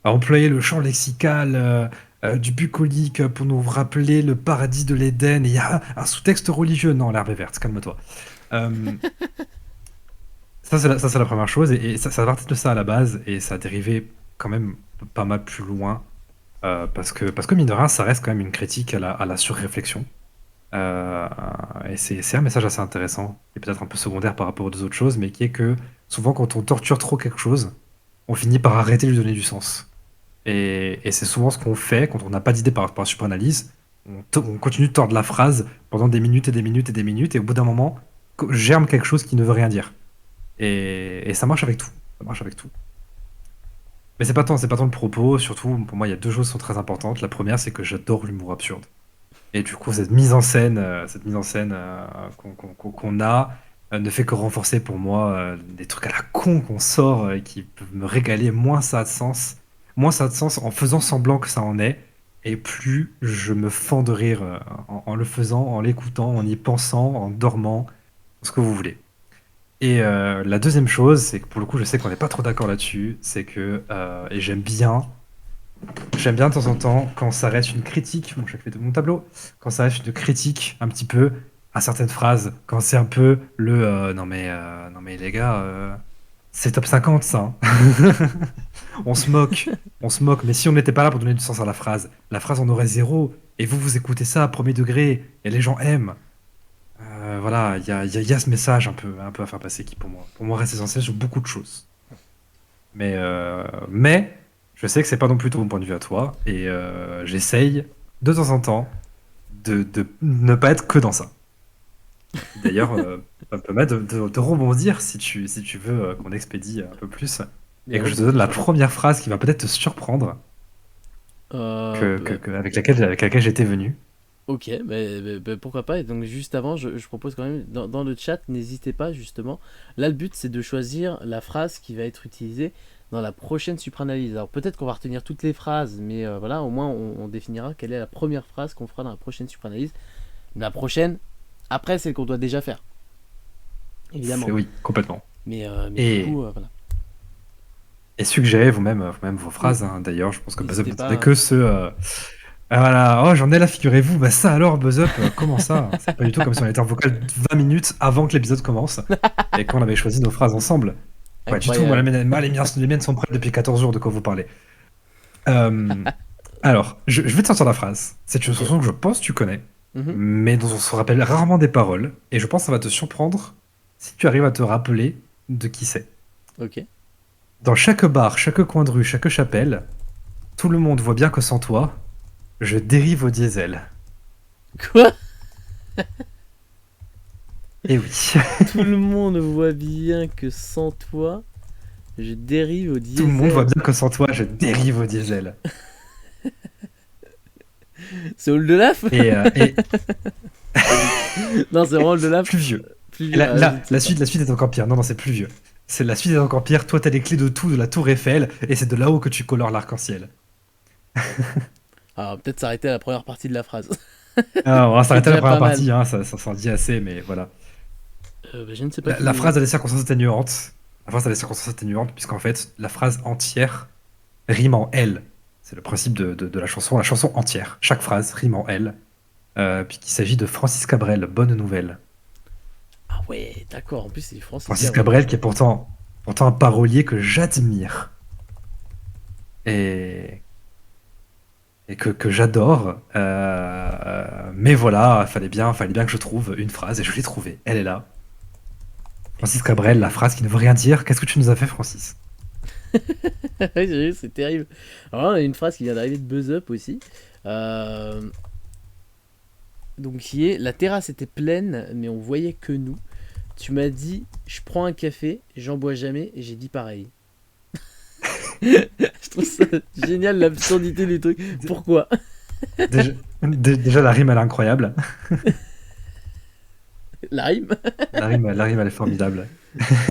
Speaker 3: employer le champ lexical du bucolique pour nous rappeler le paradis de l'Éden. Et il y a un sous-texte religieux. Non, l'herbe est verte, calme-toi. Euh, ça, c'est la première chose. Et ça partait de ça à la base. Et ça a dérivé quand même pas mal plus loin. Parce que mine de rien, ça reste quand même une critique à la surréflexion. Euh, et c'est un message assez intéressant, et peut-être un peu secondaire par rapport aux deux autres choses, mais qui est que souvent quand on torture trop quelque chose, on finit par arrêter de lui donner du sens. Et c'est souvent ce qu'on fait quand on n'a pas d'idée par rapport à la suranalyse. On continue de tordre la phrase pendant des minutes et des minutes et des minutes, et au bout d'un moment, germe quelque chose qui ne veut rien dire. Et ça marche avec tout. Ça marche avec tout. Mais c'est pas tant le propos, surtout pour moi il y a deux choses qui sont très importantes. La première, c'est que j'adore l'humour absurde. Et du coup, cette mise en scène qu'on a ne fait que renforcer pour moi des trucs à la con qu'on sort qui peuvent me régaler. Moins ça a de sens en faisant semblant que ça en est, et plus je me fends de rire en le faisant, en l'écoutant, en y pensant, en dormant, ce que vous voulez. Et la deuxième chose, c'est que pour le coup, je sais qu'on n'est pas trop d'accord là-dessus, c'est que, et j'aime bien de temps en temps quand ça reste une critique, bon, je fais de mon tableau, quand ça reste une critique un petit peu à certaines phrases, quand c'est un peu non mais les gars, c'est top 50 ça, hein. On se moque, mais si on n'était pas là pour donner du sens à la phrase en aurait zéro, et vous écoutez ça à premier degré, et les gens aiment. Voilà, il y a ce message un peu à faire passer qui pour moi reste essentiel sur beaucoup de choses. Mais je sais que c'est pas non plus ton point de vue à toi, et j'essaye de temps en temps de ne pas être que dans ça. D'ailleurs, ça me permet de rebondir si tu veux qu'on expédie un peu plus,
Speaker 1: Mais
Speaker 3: et que je te donne
Speaker 1: rebondis
Speaker 3: la
Speaker 1: sur quoi?
Speaker 3: première phrase qui va peut-être te surprendre,
Speaker 1: Bah,
Speaker 3: avec laquelle j'étais venu.
Speaker 1: ok, mais pourquoi pas. Et donc juste avant, je propose quand même, dans le chat, n'hésitez pas justement. Là, le but, c'est de choisir la phrase qui va être utilisée dans la prochaine supranalyse. Alors peut-être qu'on va retenir toutes les phrases, mais voilà, au moins on définira quelle est la première phrase qu'on fera dans la prochaine supranalyse. La prochaine, après, celle qu'on doit déjà faire, évidemment.
Speaker 3: Oui, complètement.
Speaker 1: Mais du
Speaker 3: Et,
Speaker 1: coup, voilà.
Speaker 3: et suggérez vous-même vos phrases, hein. D'ailleurs, je pense que BuzzUp
Speaker 1: N'hésitez
Speaker 3: n'attendait
Speaker 1: pas.
Speaker 3: que ceux. Ah, voilà, oh j'en ai là, figurez-vous, bah ça alors, BuzzUp, comment ça? C'est pas du tout comme si on était en vocal 20 minutes avant que l'épisode commence et qu'on avait choisi nos phrases ensemble. Pas du tout, moi,
Speaker 1: Incroyable.
Speaker 3: les miennes sont prêtes depuis 14 jours, de quoi vous parlez. Euh, alors, je vais te sortir la phrase. C'est une
Speaker 1: Ok.
Speaker 3: chanson que je pense que tu connais,
Speaker 1: Mhm.
Speaker 3: mais dont on se rappelle rarement des paroles, et je pense que ça va te surprendre si tu arrives à te rappeler de qui c'est.
Speaker 1: Ok.
Speaker 3: Dans chaque bar, chaque coin de rue, chaque chapelle, tout le monde voit bien que sans toi, je dérive au diesel.
Speaker 1: Quoi?
Speaker 3: Eh oui.
Speaker 1: Tout le monde voit bien que sans toi, je dérive au
Speaker 3: Tout le monde voit
Speaker 1: diesel.
Speaker 3: bien que sans toi, je dérive au diesel.
Speaker 1: C'est Hall de Laf?
Speaker 3: Et
Speaker 1: Non, c'est vraiment Hall de Laf.
Speaker 3: plus vieux.
Speaker 1: Plus
Speaker 3: Et
Speaker 1: vieux.
Speaker 3: là,
Speaker 1: Ah, je
Speaker 3: là,
Speaker 1: ne sais pas.
Speaker 3: la suite est encore pire. Non, non, c'est plus vieux. C'est la suite est encore pire. Toi, t'as les clés de tout de la tour Eiffel, et c'est de là-haut que tu colores l'arc-en-ciel.
Speaker 1: Alors, peut-être s'arrêter à la première partie de la phrase.
Speaker 3: Ah, on va
Speaker 1: Qui est
Speaker 3: s'arrêter à la
Speaker 1: déjà
Speaker 3: première
Speaker 1: pas mal.
Speaker 3: partie, hein, ça s'en dit assez, mais voilà.
Speaker 1: Bah, je ne sais pas
Speaker 3: La
Speaker 1: qui.
Speaker 3: phrase a des circonstances atténuantes. La phrase a des circonstances atténuantes, puisqu'en fait, la phrase entière rime en L. C'est le principe de la chanson entière. Chaque phrase rime en L, puisqu'il s'agit de Francis Cabrel, Bonne Nouvelle.
Speaker 1: Ah ouais, d'accord. En plus, c'est Francis
Speaker 3: Francis
Speaker 1: Cabrel.
Speaker 3: Cabrel qui est pourtant un parolier que j'admire et, et que j'adore. Mais voilà, fallait bien que je trouve une phrase et je l'ai trouvée. Elle est là. Francis Cabrel, la phrase qui ne veut rien dire. Qu'est-ce que tu nous as fait, Francis?
Speaker 1: C'est terrible. Alors, on a une phrase qui vient d'arriver de Buzz Up aussi. Euh, Donc, qui est: la terrasse était pleine, mais on voyait que nous. Tu m'as dit, je prends un café, j'en bois jamais, et j'ai dit pareil. Je trouve ça génial, l'absurdité du truc. Pourquoi?
Speaker 3: Déjà, déjà, la rime, elle est incroyable.
Speaker 1: La rime?
Speaker 3: La rime, elle est formidable.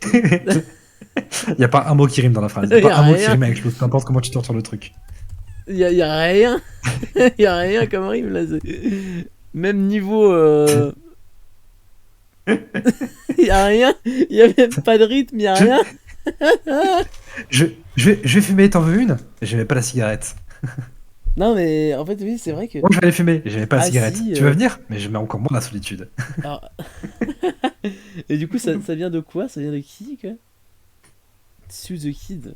Speaker 3: Il n'y a pas un mot qui rime dans la phrase. Il
Speaker 1: Il
Speaker 3: n'y a
Speaker 1: y
Speaker 3: pas
Speaker 1: a
Speaker 3: un mot qui
Speaker 1: rien.
Speaker 3: rime avec chose. Peu importe comment tu tournes sur le truc.
Speaker 1: Y a rien. Y a rien comme rime là. Même niveau. Y a rien. Y a même pas de rythme, y a
Speaker 3: Je,
Speaker 1: rien.
Speaker 3: je vais fumer, t'en veux une? J'aimais pas la cigarette.
Speaker 1: Non, mais en fait, oui, c'est vrai que.
Speaker 3: Moi, je vais aller fumer. J'aimais pas la
Speaker 1: Ah
Speaker 3: cigarette.
Speaker 1: si.
Speaker 3: Tu veux venir? Mais j'aimais encore moins la solitude.
Speaker 1: Alors... Et du coup, ça vient de quoi? Ça vient de qui, quoi? Sue the Kid.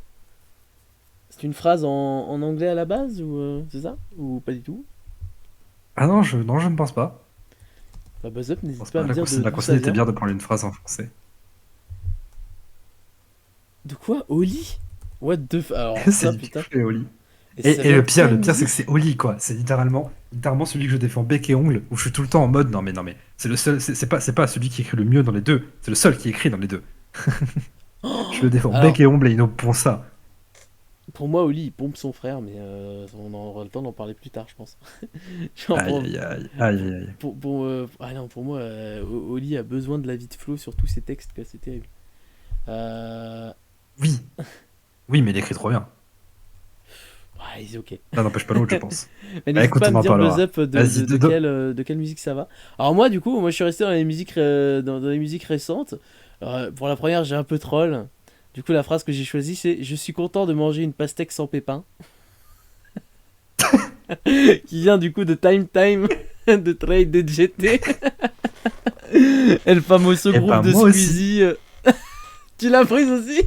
Speaker 1: C'est une phrase en anglais à la base, ou c'est ça? Ou pas du tout?
Speaker 3: Ah non, non, je ne pense pas.
Speaker 1: Bah, Buzz Up,
Speaker 3: Je pense
Speaker 1: n'hésite pas à
Speaker 3: pas.
Speaker 1: me dire
Speaker 3: La
Speaker 1: d'où ça
Speaker 3: consigne était
Speaker 1: vient.
Speaker 3: bien de prendre une phrase en français.
Speaker 1: De quoi? Oli? What the Alors,
Speaker 3: C'est
Speaker 1: ça,
Speaker 3: du
Speaker 1: putain.
Speaker 3: piflet au lit.
Speaker 1: Et ça
Speaker 3: Et
Speaker 1: vient
Speaker 3: le
Speaker 1: de
Speaker 3: pire,
Speaker 1: quelle
Speaker 3: c'est que
Speaker 1: musique?
Speaker 3: c'est Oli, quoi. C'est littéralement celui que je défends bec et ongle, où je suis tout le temps en mode non mais, c'est le seul, c'est pas celui qui écrit le mieux dans les deux, c'est le seul qui écrit dans les deux. Je le défends bec
Speaker 1: Alors,
Speaker 3: et ongle et ils pour ça.
Speaker 1: pour moi, Oli, il pompe son frère, mais on aura le temps d'en parler plus tard, je pense. Genre,
Speaker 3: Aïe aïe aïe aïe aïe aïe.
Speaker 1: ah non, pour moi, Oli a besoin de la vie de Flo sur tous ses textes, quoi, c'est terrible. Euh...
Speaker 3: Oui, oui, mais il écrit trop bien.
Speaker 1: Ouais, c'est ok.
Speaker 3: Ça n'empêche pas l'autre, je pense.
Speaker 1: Mais
Speaker 3: Bah
Speaker 1: n'hésite
Speaker 3: écoute,
Speaker 1: pas à
Speaker 3: on
Speaker 1: me
Speaker 3: en
Speaker 1: dire Buzz
Speaker 3: parlera.
Speaker 1: Up
Speaker 3: Vas-y,
Speaker 1: de quelle musique ça va. Alors moi, du coup, moi je suis resté dans les musiques, dans les musiques récentes. Pour la première, j'ai un peu troll. Du coup, la phrase que j'ai choisie, c'est: je suis content de manger une pastèque sans pépins. Qui vient du coup de Time Time de Trade de GT. Et le fameux
Speaker 3: Eh
Speaker 1: groupe
Speaker 3: ben,
Speaker 1: de
Speaker 3: moi aussi.
Speaker 1: Squeezie. Tu l'as prise aussi?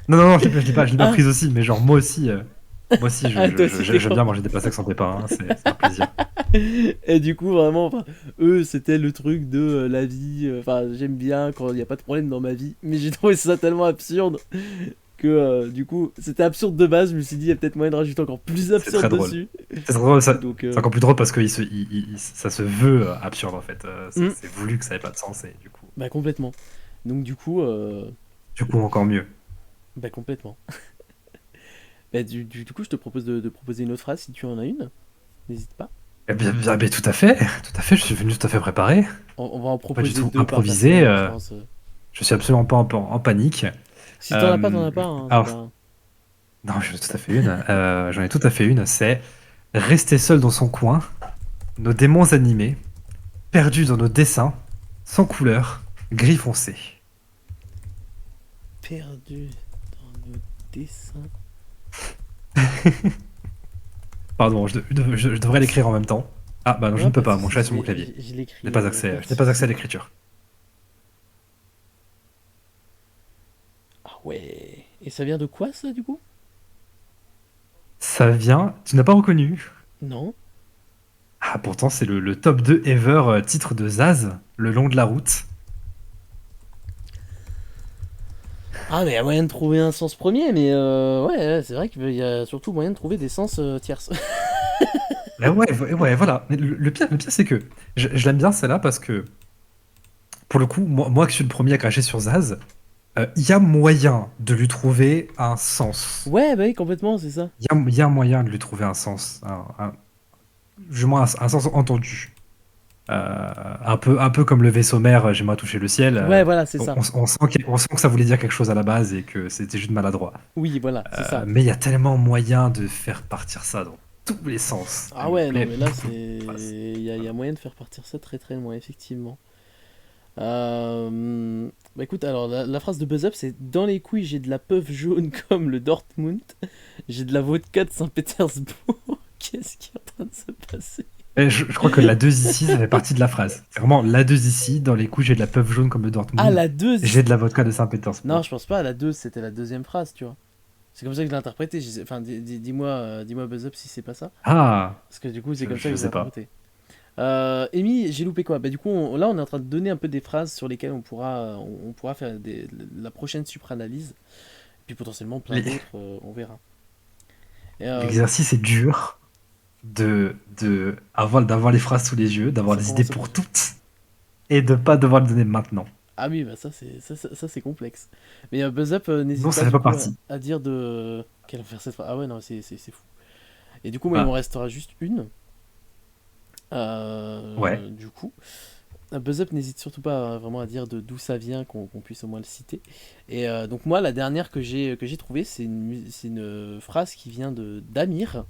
Speaker 3: Non, non, non, je l'ai pas
Speaker 1: Ah,
Speaker 3: prise aussi, mais genre moi aussi,
Speaker 1: ah, toi aussi, t'es
Speaker 3: j'aime bien manger des pastèques sans pépins, hein, c'est un plaisir.
Speaker 1: Et du coup, vraiment, enfin, eux, c'était le truc de la vie. Enfin, j'aime bien quand il n'y a pas de problème dans ma vie. Mais j'ai trouvé ça tellement absurde que, du coup, c'était absurde de base. Je me suis dit, il y a peut-être moyen de rajouter encore plus
Speaker 3: C'est très
Speaker 1: absurde
Speaker 3: drôle.
Speaker 1: dessus.
Speaker 3: C'est drôle,
Speaker 1: Donc,
Speaker 3: c'est encore plus drôle parce que ça se veut absurde en fait.
Speaker 1: hmm,
Speaker 3: C'est voulu que ça n'avait pas de sens et
Speaker 1: bah, complètement. Donc, du coup,
Speaker 3: du coup encore mieux.
Speaker 1: bah, complètement. Bah, du coup, je te propose de proposer une autre phrase si tu en as une. N'hésite pas.
Speaker 3: Eh bien, tout à fait, je suis venu tout à fait préparé.
Speaker 1: On va en
Speaker 3: Pas du
Speaker 1: proposer
Speaker 3: tout
Speaker 1: deux par
Speaker 3: improvisé.
Speaker 1: personne, je pense.
Speaker 3: Je suis absolument pas en panique.
Speaker 1: Si t'en as pas, t'en
Speaker 3: Euh,
Speaker 1: as pas. Hein, c'est
Speaker 3: alors,
Speaker 1: pas...
Speaker 3: non, j'en ai tout à fait une. J'en ai tout à fait une. C'est rester seul dans son coin, nos démons animés, perdus dans nos dessins, sans couleur, gris foncé.
Speaker 1: Perdu dans nos dessins.
Speaker 3: Pardon, je devrais l'écrire en même temps. Ah bah non, je
Speaker 1: Ouais,
Speaker 3: ne peux
Speaker 1: pas de
Speaker 3: pas, mon
Speaker 1: soucis,
Speaker 3: chat est sur mon clavier.
Speaker 1: je l'écris.
Speaker 3: Je n'ai pas accès à l'écriture.
Speaker 1: Ah ouais. Et ça vient de quoi ça du coup?
Speaker 3: Ça vient, tu n'as pas reconnu?
Speaker 1: Non.
Speaker 3: Ah pourtant c'est le top 2 ever titre de Zaz, Le long de la route.
Speaker 1: Ah, mais il y a moyen de trouver un sens premier, mais ouais, c'est vrai qu'il y a surtout moyen de trouver des sens tierces.
Speaker 3: Ouais, voilà. Mais le pire c'est que je l'aime bien celle-là parce que, pour le coup, moi qui suis le premier à cracher sur Zaz, il y a moyen de lui trouver un sens.
Speaker 1: Ouais, bah oui, complètement, c'est ça.
Speaker 3: Il y a moyen de lui trouver un sens. Du moins, un sens entendu. Un peu comme le vaisseau mère, j'aimerais toucher le ciel.
Speaker 1: Ouais, voilà, c'est
Speaker 3: On,
Speaker 1: ça.
Speaker 3: on sent on sent que ça voulait dire quelque chose à la base et que c'était juste maladroit.
Speaker 1: Oui, voilà, c'est ça.
Speaker 3: Mais il y a tellement moyen de faire partir ça dans tous les sens.
Speaker 1: Ah
Speaker 3: Il me
Speaker 1: ouais, non,
Speaker 3: plaît
Speaker 1: mais là,
Speaker 3: beaucoup.
Speaker 1: c'est... Il y a moyen de faire partir ça très très loin, effectivement. Bah écoute, alors la phrase de Buzz Up, c'est: dans les couilles, j'ai de la puff jaune comme le Dortmund. J'ai de la vodka de Saint-Pétersbourg. Qu'est-ce qui est en train de se passer?
Speaker 3: Et je crois que la 2 ici, ça fait partie de la phrase. C'est vraiment la 2 ici, dans les coups, j'ai de la puff jaune comme le
Speaker 1: Ah,
Speaker 3: Dortmund.
Speaker 1: la 2.
Speaker 3: J'ai de la vodka de
Speaker 1: Non,
Speaker 3: Saint-Pétersbourg.
Speaker 1: je pense pas. La 2, c'était la deuxième phrase, tu vois. C'est comme ça que je l'ai interprété. Enfin, dis-moi dis-moi Buzz Up si c'est pas ça.
Speaker 3: Ah,
Speaker 1: Parce que du coup, c'est comme ça
Speaker 3: je
Speaker 1: que je l'ai
Speaker 3: sais pas.
Speaker 1: interprété. Amy, j'ai loupé quoi? Bah du coup, là, on est en train de donner un peu des phrases sur lesquelles on pourra faire la prochaine supranalyse. Puis potentiellement plein
Speaker 3: L'e-
Speaker 1: d'autres, on verra. Et,
Speaker 3: L'exercice est dur d'avoir les phrases sous les yeux, d'avoir
Speaker 1: ça
Speaker 3: des idées
Speaker 1: commence au
Speaker 3: pour
Speaker 1: contraire.
Speaker 3: toutes et de pas devoir le donner maintenant.
Speaker 1: Ah oui, bah ça, c'est complexe. Mais Buzz Up,
Speaker 3: Non,
Speaker 1: n'hésite
Speaker 3: ça
Speaker 1: pas
Speaker 3: fait
Speaker 1: du
Speaker 3: pas
Speaker 1: coup à,
Speaker 3: partie.
Speaker 1: à dire de quelle faire cette phrase. Ah ouais, non, c'est fou. Et du coup, moi, il m'en
Speaker 3: Ah,
Speaker 1: restera juste une.
Speaker 3: ouais.
Speaker 1: Du coup, Buzz Up n'hésite surtout pas vraiment à dire d'où ça vient, qu'on puisse au moins le citer. Et donc moi, la dernière que j'ai trouvée, c'est une phrase qui vient d'Amir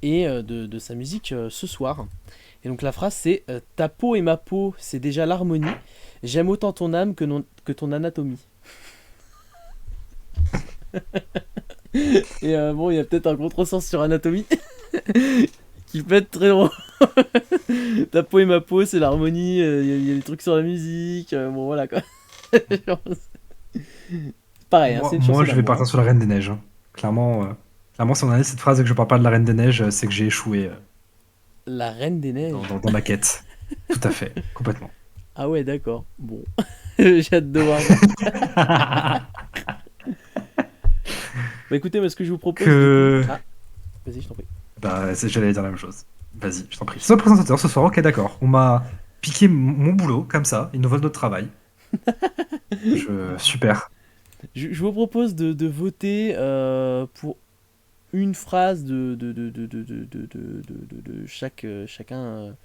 Speaker 1: et de sa musique Ce Soir. Et donc la phrase c'est: ta peau et ma peau, c'est déjà l'harmonie. J'aime autant ton âme que ton anatomie. Et bon, il y a peut-être un contresens sur anatomie qui peut être très drôle. Ta peau et ma peau, c'est l'harmonie. Il y a des trucs sur la musique. Bon, voilà quoi. Pareil, hein,
Speaker 3: Moi,
Speaker 1: c'est une
Speaker 3: moi,
Speaker 1: chanson
Speaker 3: je vais
Speaker 1: d'amour, hein.
Speaker 3: partir sur la Reine des Neiges, hein. Clairement, si on a cette phrase et que je parle pas de la Reine des Neiges, c'est que j'ai échoué
Speaker 1: La Reine des Neiges.
Speaker 3: dans ma quête. Tout à fait, complètement.
Speaker 1: Ah ouais, d'accord. Bon, j'ai hâte de voir ça. Bah écoutez, moi ce que je vous propose du coup.
Speaker 3: Que...
Speaker 1: Ah, vas-y, je t'en prie.
Speaker 3: Bah, j'allais dire la même chose. Vas-y, je t'en prie. Sois présentateur ce soir, ok, d'accord. On m'a piqué mon boulot, comme ça. Ils nous volent notre travail. Super.
Speaker 1: Je vous propose de voter pour une phrase de chacun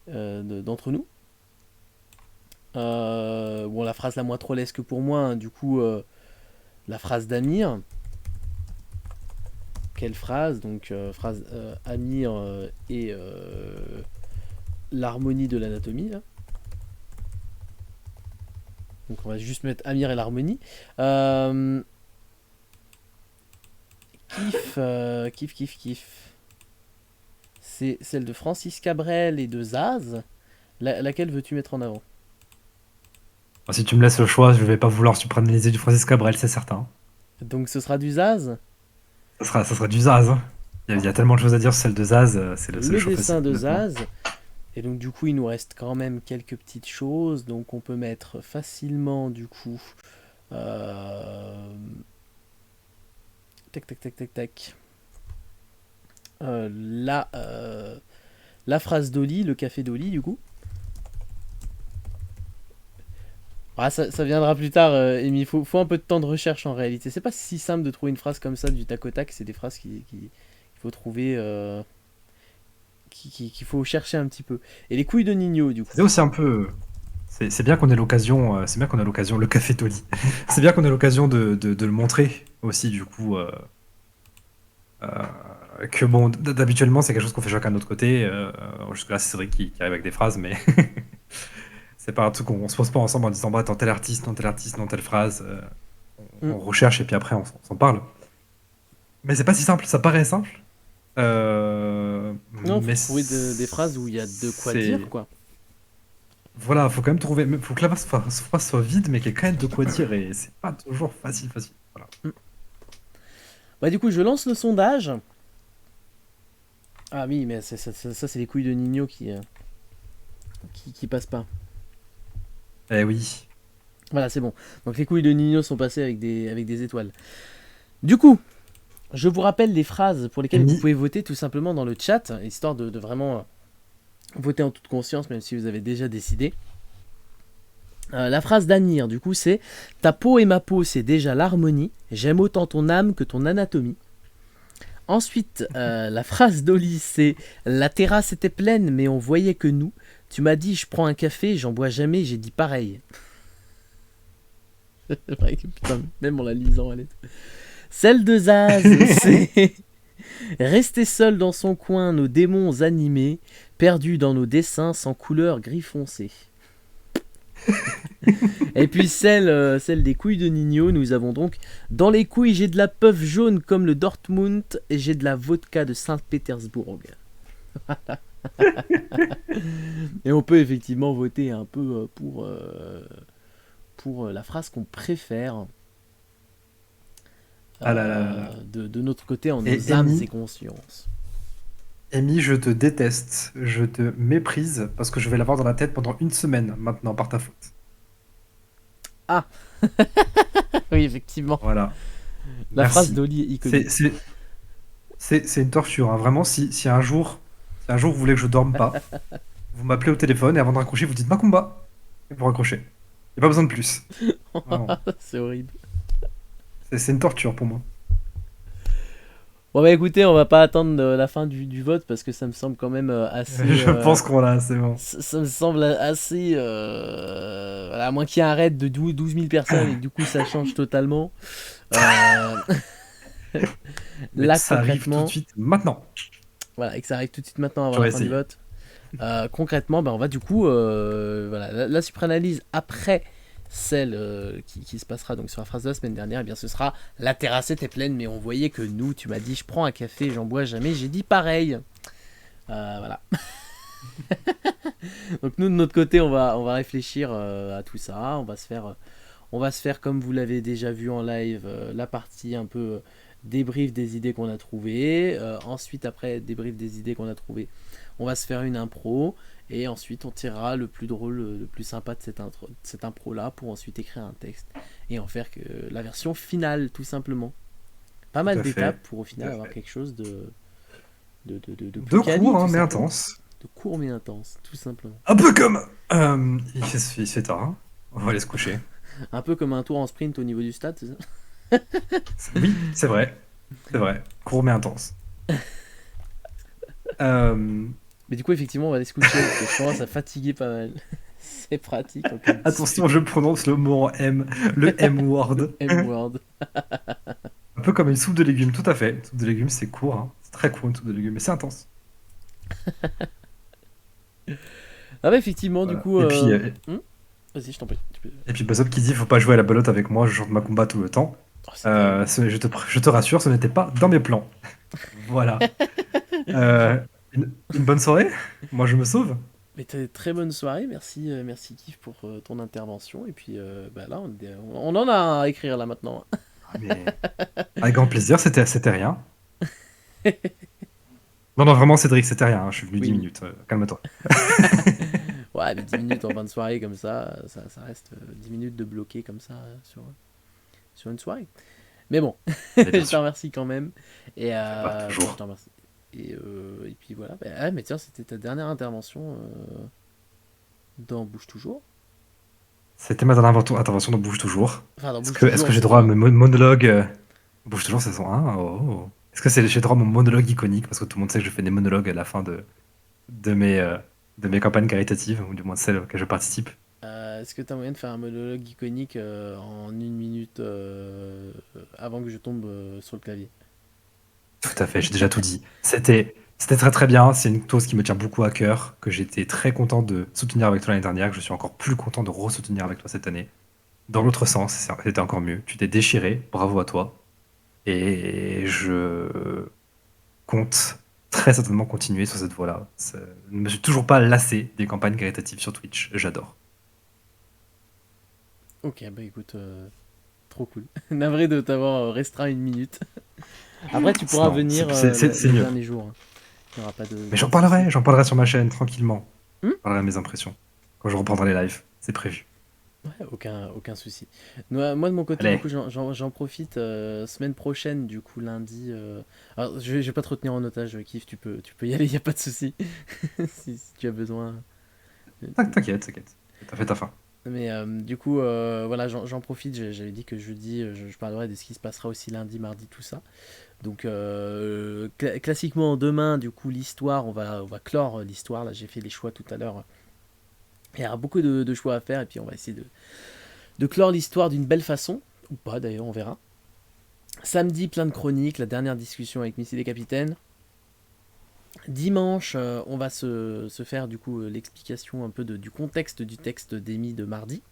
Speaker 1: d'entre nous. Bon, la phrase la moins trollesque pour moi, hein, du coup, la phrase d'Amir. Quelle phrase? Donc, phrase Amir et l'harmonie de l'anatomie, là. Donc, on va juste mettre Amir et l'harmonie. Kiff. C'est celle de Francis Cabrel et de Zaz. Laquelle veux-tu mettre en avant?
Speaker 3: Si tu me laisses le choix, je vais pas vouloir suprénaliser du Francis Cabrel, c'est certain.
Speaker 1: Donc, ce sera du Zaz.
Speaker 3: Ça sera du Zaz, hein. Il y a tellement de choses à dire sur celle de Zaz, c'est le
Speaker 1: Le
Speaker 3: choix facile,
Speaker 1: dessin de
Speaker 3: honnêtement.
Speaker 1: Zaz. Et donc du coup il nous reste quand même quelques petites choses. Donc on peut mettre facilement du coup... Tac tac tac tac tac. La phrase d'Oli, le café d'Oli du coup. Ah, ça viendra plus tard, Amy. Faut un peu de temps de recherche en réalité. C'est pas si simple de trouver une phrase comme ça du tac au tac. C'est des phrases qu'il faut trouver... qu'il faut chercher un petit peu. Et les couilles de Nino du coup.
Speaker 3: C'est aussi un peu. C'est bien qu'on ait l'occasion, le café Toli. C'est bien qu'on ait l'occasion de le montrer aussi, du coup. Que bon, d'habituellement, c'est quelque chose qu'on fait chacun de notre côté. Jusque-là, c'est Cédric qui arrive avec des phrases, mais c'est pas un truc qu'on se pose pas ensemble en disant, bah, tant tel artiste, tant tel artiste, tant telle phrase.
Speaker 1: Mm.
Speaker 3: On recherche et puis après, on s'en parle. Mais c'est pas si simple, ça paraît simple.
Speaker 1: Non, faut
Speaker 3: Mais
Speaker 1: trouver des phrases où il y a de quoi
Speaker 3: c'est.
Speaker 1: dire, quoi.
Speaker 3: Voilà, faut quand même trouver. Faut que la phrase soit vide, mais qu'il y ait quand même de quoi dire, et c'est pas toujours facile. Voilà.
Speaker 1: Mm. Bah, du coup, je lance le sondage. Ah oui, mais ça, c'est les couilles de Nino qui passent pas.
Speaker 3: Eh oui.
Speaker 1: Voilà, c'est bon. Donc les couilles de Nino sont passées avec des étoiles. Du coup, je vous rappelle les phrases pour lesquelles vous
Speaker 3: Amy,
Speaker 1: pouvez voter tout simplement dans le chat, histoire de vraiment voter en toute conscience, même si vous avez déjà décidé. La phrase d'Anir, du coup, c'est ta peau et ma peau, c'est déjà l'harmonie. J'aime autant ton âme que ton anatomie. Ensuite, la phrase d'Oli, c'est la terrasse était pleine, mais on voyait que nous. Tu m'as dit, je prends un café, j'en bois jamais, j'ai dit pareil. C'est vrai que, putain, même en la lisant, elle est. Celle de Zaz, c'est rester seul dans son coin, nos démons animés, perdus dans nos dessins sans couleur gris foncé. Et puis celle des couilles de Nino, nous avons donc dans les couilles j'ai de la puff jaune comme le Dortmund et j'ai de la vodka de Saint-Pétersbourg. Et on peut effectivement voter un peu pour la phrase qu'on préfère
Speaker 3: ah là là là là.
Speaker 1: de notre côté en
Speaker 3: Et
Speaker 1: nos âmes
Speaker 3: Amy,
Speaker 1: et consciences.
Speaker 3: Amy, je te déteste, je te méprise parce que je vais l'avoir dans la tête pendant une semaine maintenant par ta faute.
Speaker 1: Oui, effectivement.
Speaker 3: Voilà.
Speaker 1: La phrase
Speaker 3: Merci.
Speaker 1: d'Oli est iconique.
Speaker 3: C'est une torture, hein. Vraiment, si un jour, si un jour vous voulez que je dorme pas, vous m'appelez au téléphone et avant de raccrocher, vous dites Macumba et vous raccrochez. Il n'y a pas besoin de plus. Vraiment.
Speaker 1: C'est horrible.
Speaker 3: C'est une torture pour moi.
Speaker 1: Bon bah écoutez, on va pas attendre la fin du vote parce que ça me semble quand même assez...
Speaker 3: Je pense qu'on l'a, c'est bon.
Speaker 1: ça me semble assez... voilà, à moins qu'il y ait un raid de 12 000 personnes et que du coup ça change totalement. Euh,
Speaker 3: Mais
Speaker 1: Là
Speaker 3: ça arrive tout
Speaker 1: concrètement...
Speaker 3: de suite maintenant.
Speaker 1: Voilà, et que ça arrive tout de suite maintenant avant
Speaker 3: J'aurais
Speaker 1: la fin du
Speaker 3: essayé.
Speaker 1: vote. Concrètement, bah, on va du coup... voilà, la supranalyse après celle qui se passera donc sur la phrase de la semaine dernière, eh bien ce sera la terrasse était pleine mais on voyait que nous, tu m'as dit je prends un café, j'en bois jamais, j'ai dit pareil. Voilà. Donc nous de notre côté on va réfléchir à tout ça, on va se faire comme vous l'avez déjà vu en live la partie un peu débrief des idées qu'on a trouvées. Ensuite après débrief des idées qu'on a trouvées, on va se faire une impro. Et ensuite, on tirera le plus drôle, le plus sympa de cette impro-là pour ensuite écrire un texte et en faire que la version finale, tout simplement. Pas
Speaker 3: Tout
Speaker 1: mal
Speaker 3: à fait.
Speaker 1: d'étapes pour au final
Speaker 3: Tout à
Speaker 1: avoir
Speaker 3: fait.
Speaker 1: quelque chose de plus
Speaker 3: Deux
Speaker 1: quali,
Speaker 3: cours,
Speaker 1: tout
Speaker 3: hein, mais
Speaker 1: simplement.
Speaker 3: intenses.
Speaker 1: De court mais intense, tout simplement.
Speaker 3: Un peu comme. Il se fait tard, hein. On va aller se coucher.
Speaker 1: Un peu comme un tour en sprint au niveau du stade, c'est ça.
Speaker 3: Oui, c'est vrai. C'est vrai. Court mais intense. Euh,
Speaker 1: Mais du coup, effectivement, on va aller se coucher parce que je commence à fatiguer pas mal. C'est pratique. On peut
Speaker 3: Attention, je prononce le mot en M, le M-word.
Speaker 1: M-word.
Speaker 3: Un peu comme une soupe de légumes, tout à fait. Une soupe de légumes, c'est court, hein. C'est très court une soupe de légumes, mais c'est intense.
Speaker 1: Ah bah effectivement, du
Speaker 3: Voilà.
Speaker 1: coup...
Speaker 3: Et puis,
Speaker 1: Vas-y, je t'en prie.
Speaker 3: et puis Buzzop qui dit faut pas jouer à la belote avec moi, je chante ma combat tout le temps.
Speaker 1: Oh, c'est terrible.
Speaker 3: Je te rassure, ce n'était pas dans mes plans. Voilà. Une bonne soirée. Moi, je me sauve.
Speaker 1: Mais très bonne soirée, merci, merci Kif pour ton intervention. Et puis bah là, on en a un à écrire là maintenant.
Speaker 3: Ah, mais avec grand plaisir, c'était rien. Non, non, vraiment, Cédric, c'était rien, hein. Je suis venu 10
Speaker 1: Oui.
Speaker 3: minutes. Calme-toi.
Speaker 1: Ouais, mais 10 minutes en fin de soirée comme ça, ça reste 10 minutes de bloqué comme ça sur une soirée. Mais bon,
Speaker 3: Mais
Speaker 1: je
Speaker 3: bien
Speaker 1: te
Speaker 3: sûr,
Speaker 1: remercie quand même. Et
Speaker 3: pas
Speaker 1: je
Speaker 3: toujours.
Speaker 1: te remercie. Et puis voilà. Bah, ah, mais tiens, c'était ta dernière intervention dans Bouge Toujours.
Speaker 3: C'était ma dernière intervention dans Bouge Toujours.
Speaker 1: Enfin, dans
Speaker 3: Est-ce
Speaker 1: Bouge
Speaker 3: que, est-ce
Speaker 1: Toujours,
Speaker 3: que j'ai
Speaker 1: saison
Speaker 3: droit à
Speaker 1: 1.
Speaker 3: mon monologue Bouge Toujours saison 1? Oh. Est-ce que j'ai droit à mon monologue iconique? Parce que tout le monde sait que je fais des monologues à la fin de mes campagnes caritatives, ou du moins de celles auxquelles je participe.
Speaker 1: Est-ce que tu as moyen de faire un monologue iconique en une minute avant que je tombe sur le clavier?
Speaker 3: Tout à fait, j'ai déjà tout dit. C'était très très bien, c'est une cause qui me tient beaucoup à cœur, que j'étais très content de soutenir avec toi l'année dernière, que je suis encore plus content de re-soutenir avec toi cette année. Dans l'autre sens, c'était encore mieux. Tu t'es déchiré, bravo à toi. Et je compte très certainement continuer sur cette voie-là. Je ne me suis toujours pas lassé des campagnes caritatives sur Twitch, j'adore.
Speaker 1: Ok, bah écoute, trop cool. Navré de t'avoir restreint une minute. Après, tu pourras
Speaker 3: Non,
Speaker 1: venir
Speaker 3: c'est
Speaker 1: le
Speaker 3: mieux.
Speaker 1: dernier jour. Hein. Il n'y aura pas de.
Speaker 3: Mais j'en parlerai sur ma chaîne tranquillement.
Speaker 1: Hmm.
Speaker 3: Je parlerai de mes impressions quand je reprendrai les lives, c'est prévu.
Speaker 1: Ouais, aucun souci. Moi, de mon côté, du
Speaker 3: Allez,
Speaker 1: coup, j'en profite semaine prochaine, du coup, lundi. Alors, je vais pas te retenir en otage, Kif, tu peux y aller, y a pas de souci. Si tu as besoin.
Speaker 3: t'inquiète, t'inquiète. T'as fait ta fin.
Speaker 1: Mais du coup, voilà, j'en profite. J'avais dit que jeudi, je parlerai de ce qui se passera aussi lundi, mardi, tout ça. Donc, classiquement, demain, du coup, l'histoire, on va clore l'histoire. Là, j'ai fait les choix tout à l'heure. Il y aura beaucoup de choix à faire, et puis on va essayer de clore l'histoire d'une belle façon. Ou pas, d'ailleurs, on verra. Samedi, plein de chroniques, la dernière discussion avec Missy les Capitaines. Dimanche, on va se faire du coup l'explication un peu du contexte du texte d'Amy de mardi.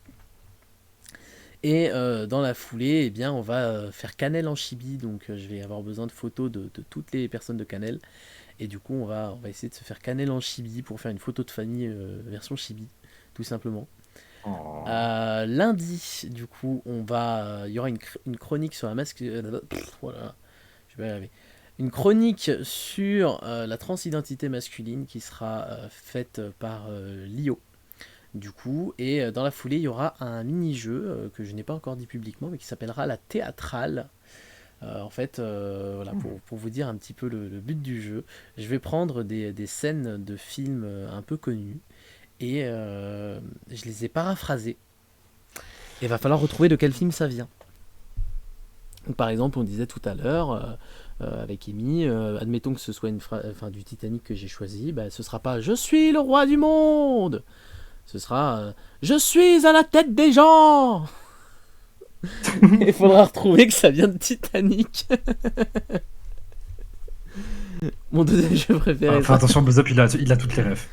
Speaker 1: Et dans la foulée, eh bien, on va faire Cannelle en chibi. Donc je vais avoir besoin de photos de toutes les personnes de Cannelle. Et du coup, on va essayer de se faire Cannelle en chibi pour faire une photo de famille version chibi, tout simplement.
Speaker 3: Oh.
Speaker 1: Lundi, du coup, il y aura une chronique sur la masque. Voilà, je vais y arriver. Une chronique sur la transidentité masculine qui sera faite par Lio. Du coup, et dans la foulée, il y aura un mini-jeu que je n'ai pas encore dit publiquement, mais qui s'appellera la théâtrale. En fait, voilà, pour vous dire un petit peu le but du jeu, je vais prendre des scènes de films un peu connus et je les ai paraphrasées. Et il va falloir retrouver de quel film ça vient. Donc, par exemple, on disait tout à l'heure avec Amy, admettons que ce soit une phrase du Titanic que j'ai choisi, bah, ce sera pas "Je suis le roi du monde", ce sera "Je suis à la tête des gens". Il faudra retrouver que ça vient de Titanic. Mon deuxième jeu préféré,
Speaker 3: Fais
Speaker 1: ça.
Speaker 3: attention, Buzz Up, il a toutes les refs.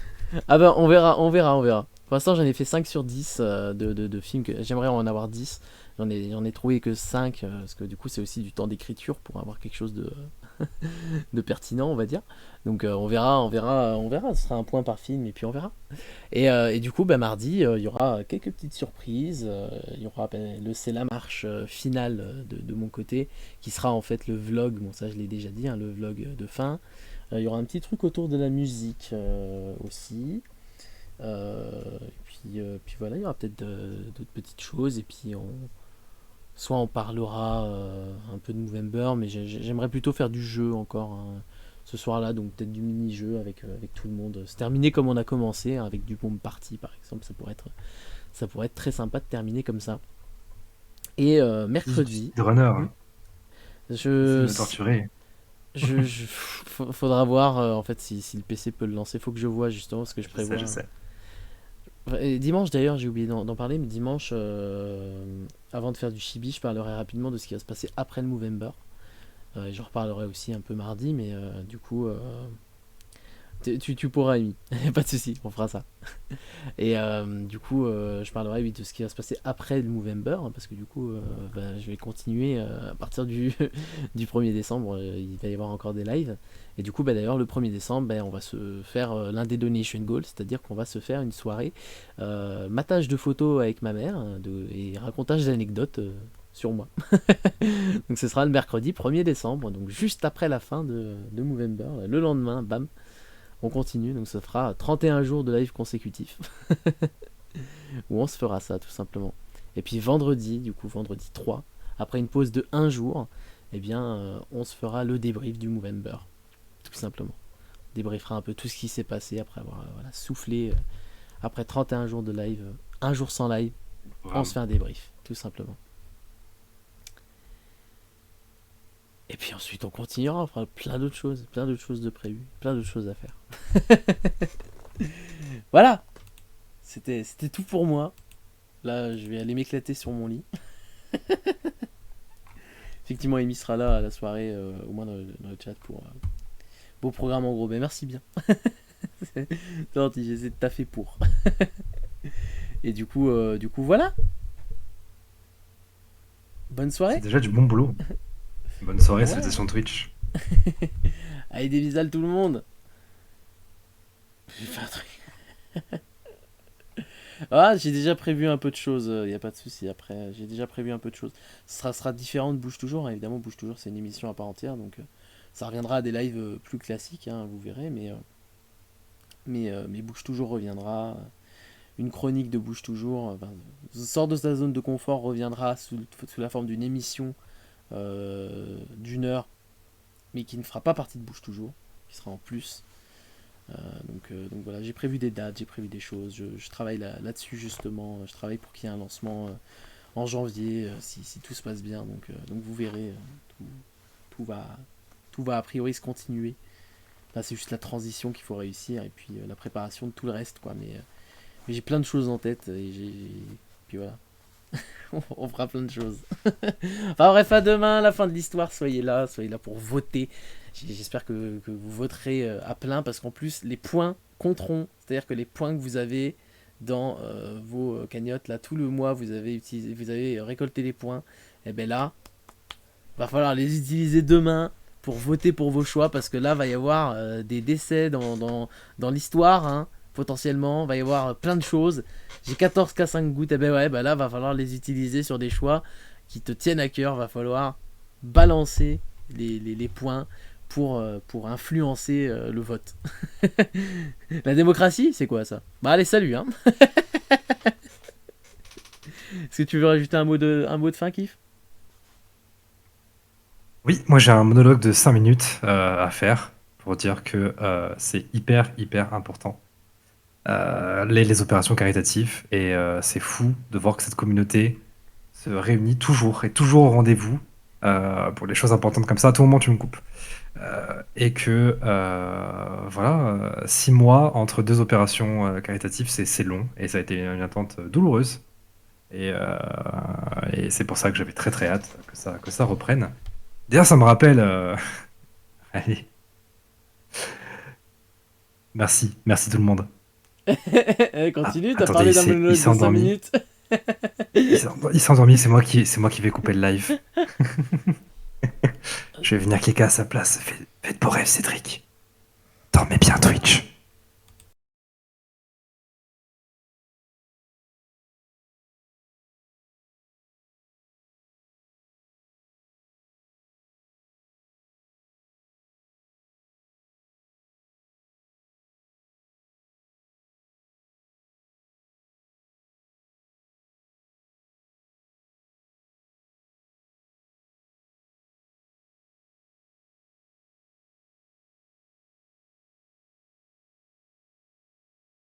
Speaker 1: Ah ben on verra. Pour l'instant j'en ai fait 5 sur 10 de films que j'aimerais en avoir 10. J'en ai trouvé que 5 parce que du coup c'est aussi du temps d'écriture pour avoir quelque chose de pertinent on va dire. Donc on verra. Ce sera un point par film et puis on verra. Et du coup mardi il y aura quelques petites surprises. Il y aura c'est la marche finale de mon côté qui sera en fait le vlog. Bon ça je l'ai déjà dit, hein, le vlog de fin. Il y aura un petit truc autour de la musique aussi. Et puis voilà, il y aura peut-être d'autres petites choses. Et puis soit on parlera un peu de Movember, mais j'aimerais plutôt faire du jeu encore hein, ce soir-là. Donc peut-être du mini-jeu avec tout le monde. Se terminer comme on a commencé, hein, avec du bombe party par exemple. Ça pourrait être très sympa de terminer comme ça. Et
Speaker 3: Du
Speaker 1: mercredi,
Speaker 3: Speedrunner,
Speaker 1: hmm,
Speaker 3: essaie de
Speaker 1: je,
Speaker 3: me torturer.
Speaker 1: faudra voir en fait si le PC peut le lancer. Faut que je vois justement ce que je
Speaker 3: Je sais,
Speaker 1: prévois.
Speaker 3: je sais.
Speaker 1: Et dimanche d'ailleurs, j'ai oublié d'en parler, mais dimanche, avant de faire du chibi, je parlerai rapidement de ce qui va se passer après le Movember. Et j'en reparlerai aussi un peu mardi, mais du coup, tu pourras, Amy. Pas de souci, on fera ça. Et du coup, je parlerai oui, de ce qui va se passer après le Movember, hein, parce que du coup, je vais continuer à partir du 1er décembre. Il va y avoir encore des lives. Et du coup, d'ailleurs, le 1er décembre, on va se faire l'un des Donation Goals, c'est-à-dire qu'on va se faire une soirée matage de photos avec ma mère et racontage d'anecdotes sur moi. Donc ce sera le mercredi 1er décembre, donc juste après la fin de Movember. Le lendemain, bam, on continue, donc ça fera 31 jours de live consécutifs où on se fera ça tout simplement. Et puis vendredi, du coup vendredi 3, après une pause de 1 jour, on se fera le débrief du Movember, tout simplement. On débriefera un peu tout ce qui s'est passé après avoir soufflé, après 31 jours de live, un jour sans live, on se fait un débrief, tout simplement. Et puis ensuite on continuera, on fera plein d'autres choses de prévues, plein d'autres choses à faire. Voilà, c'était tout pour moi. Là, je vais aller m'éclater sur mon lit. Effectivement, Amy sera là à la soirée, au moins dans le chat pour beau programme en gros. Ben merci bien. C'est gentil, j'essaie de taffer pour. Et du coup, voilà. Bonne
Speaker 3: C'est
Speaker 1: soirée.
Speaker 3: déjà du bon boulot. Bonne soirée,
Speaker 1: Ouais.
Speaker 3: salutations Twitch.
Speaker 1: Allez, des bisous à tout le monde. Je vais faire un truc. Ah, j'ai déjà prévu un peu de choses, il n'y a pas de souci après. J'ai déjà prévu un peu de choses. Ça sera différent de Bouge Toujours, hein. Évidemment, Bouge Toujours, c'est une émission à part entière, donc ça reviendra à des lives plus classiques, hein, vous verrez, mais Bouge Toujours reviendra. une chronique de Bouge Toujours. Enfin, sort de sa zone de confort, reviendra sous la forme d'une émission d'1 heure, mais qui ne fera pas partie de Bouge Toujours, qui sera en plus. Donc voilà, j'ai prévu des dates, j'ai prévu des choses, je travaille là-dessus justement, je travaille pour qu'il y ait un lancement en janvier, si tout se passe bien, donc vous verrez, tout, tout va a priori se continuer. Là c'est juste la transition qu'il faut réussir, et puis la préparation de tout le reste, quoi, mais j'ai plein de choses en tête, puis voilà, on fera plein de choses. Enfin bref, à demain, la fin de l'histoire, soyez là pour voter. J'espère que vous voterez à plein, parce qu'en plus les points compteront, c'est-à-dire que les points que vous avez dans vos cagnottes, là tout le mois vous avez récolté les points, et bien là va falloir les utiliser demain pour voter pour vos choix, parce que là va y avoir des décès dans l'histoire, hein, potentiellement va y avoir plein de choses. J'ai 14 K5 gouttes, et ben ouais, bah là va falloir les utiliser sur des choix qui te tiennent à cœur, va falloir balancer les points pour influencer le vote. La démocratie, c'est quoi ça? Bah allez, salut, hein. Est-ce que tu veux rajouter un mot de fin, Kif?
Speaker 3: Oui, moi j'ai un monologue de 5 minutes à faire pour dire que c'est hyper, hyper important. Les opérations caritatives, et c'est fou de voir que cette communauté se réunit toujours, et toujours au rendez-vous pour les choses importantes comme ça. À tout moment, tu me coupes. Et que, voilà, 6 mois entre 2 opérations caritatives, c'est long, et ça a été une attente douloureuse. Et c'est pour ça que j'avais très très hâte que ça reprenne. D'ailleurs, ça me rappelle. Allez, merci tout le monde.
Speaker 1: Continue, t'as
Speaker 3: Attendez,
Speaker 1: parlé d'un monologue de
Speaker 3: il s'est
Speaker 1: 5
Speaker 3: endormi.
Speaker 1: minutes.
Speaker 3: Il s'est endormi, c'est moi qui vais couper le live. Je vais venir cliquer à sa place. Faites beau rêve, Cédric. Dormez bien, Twitch.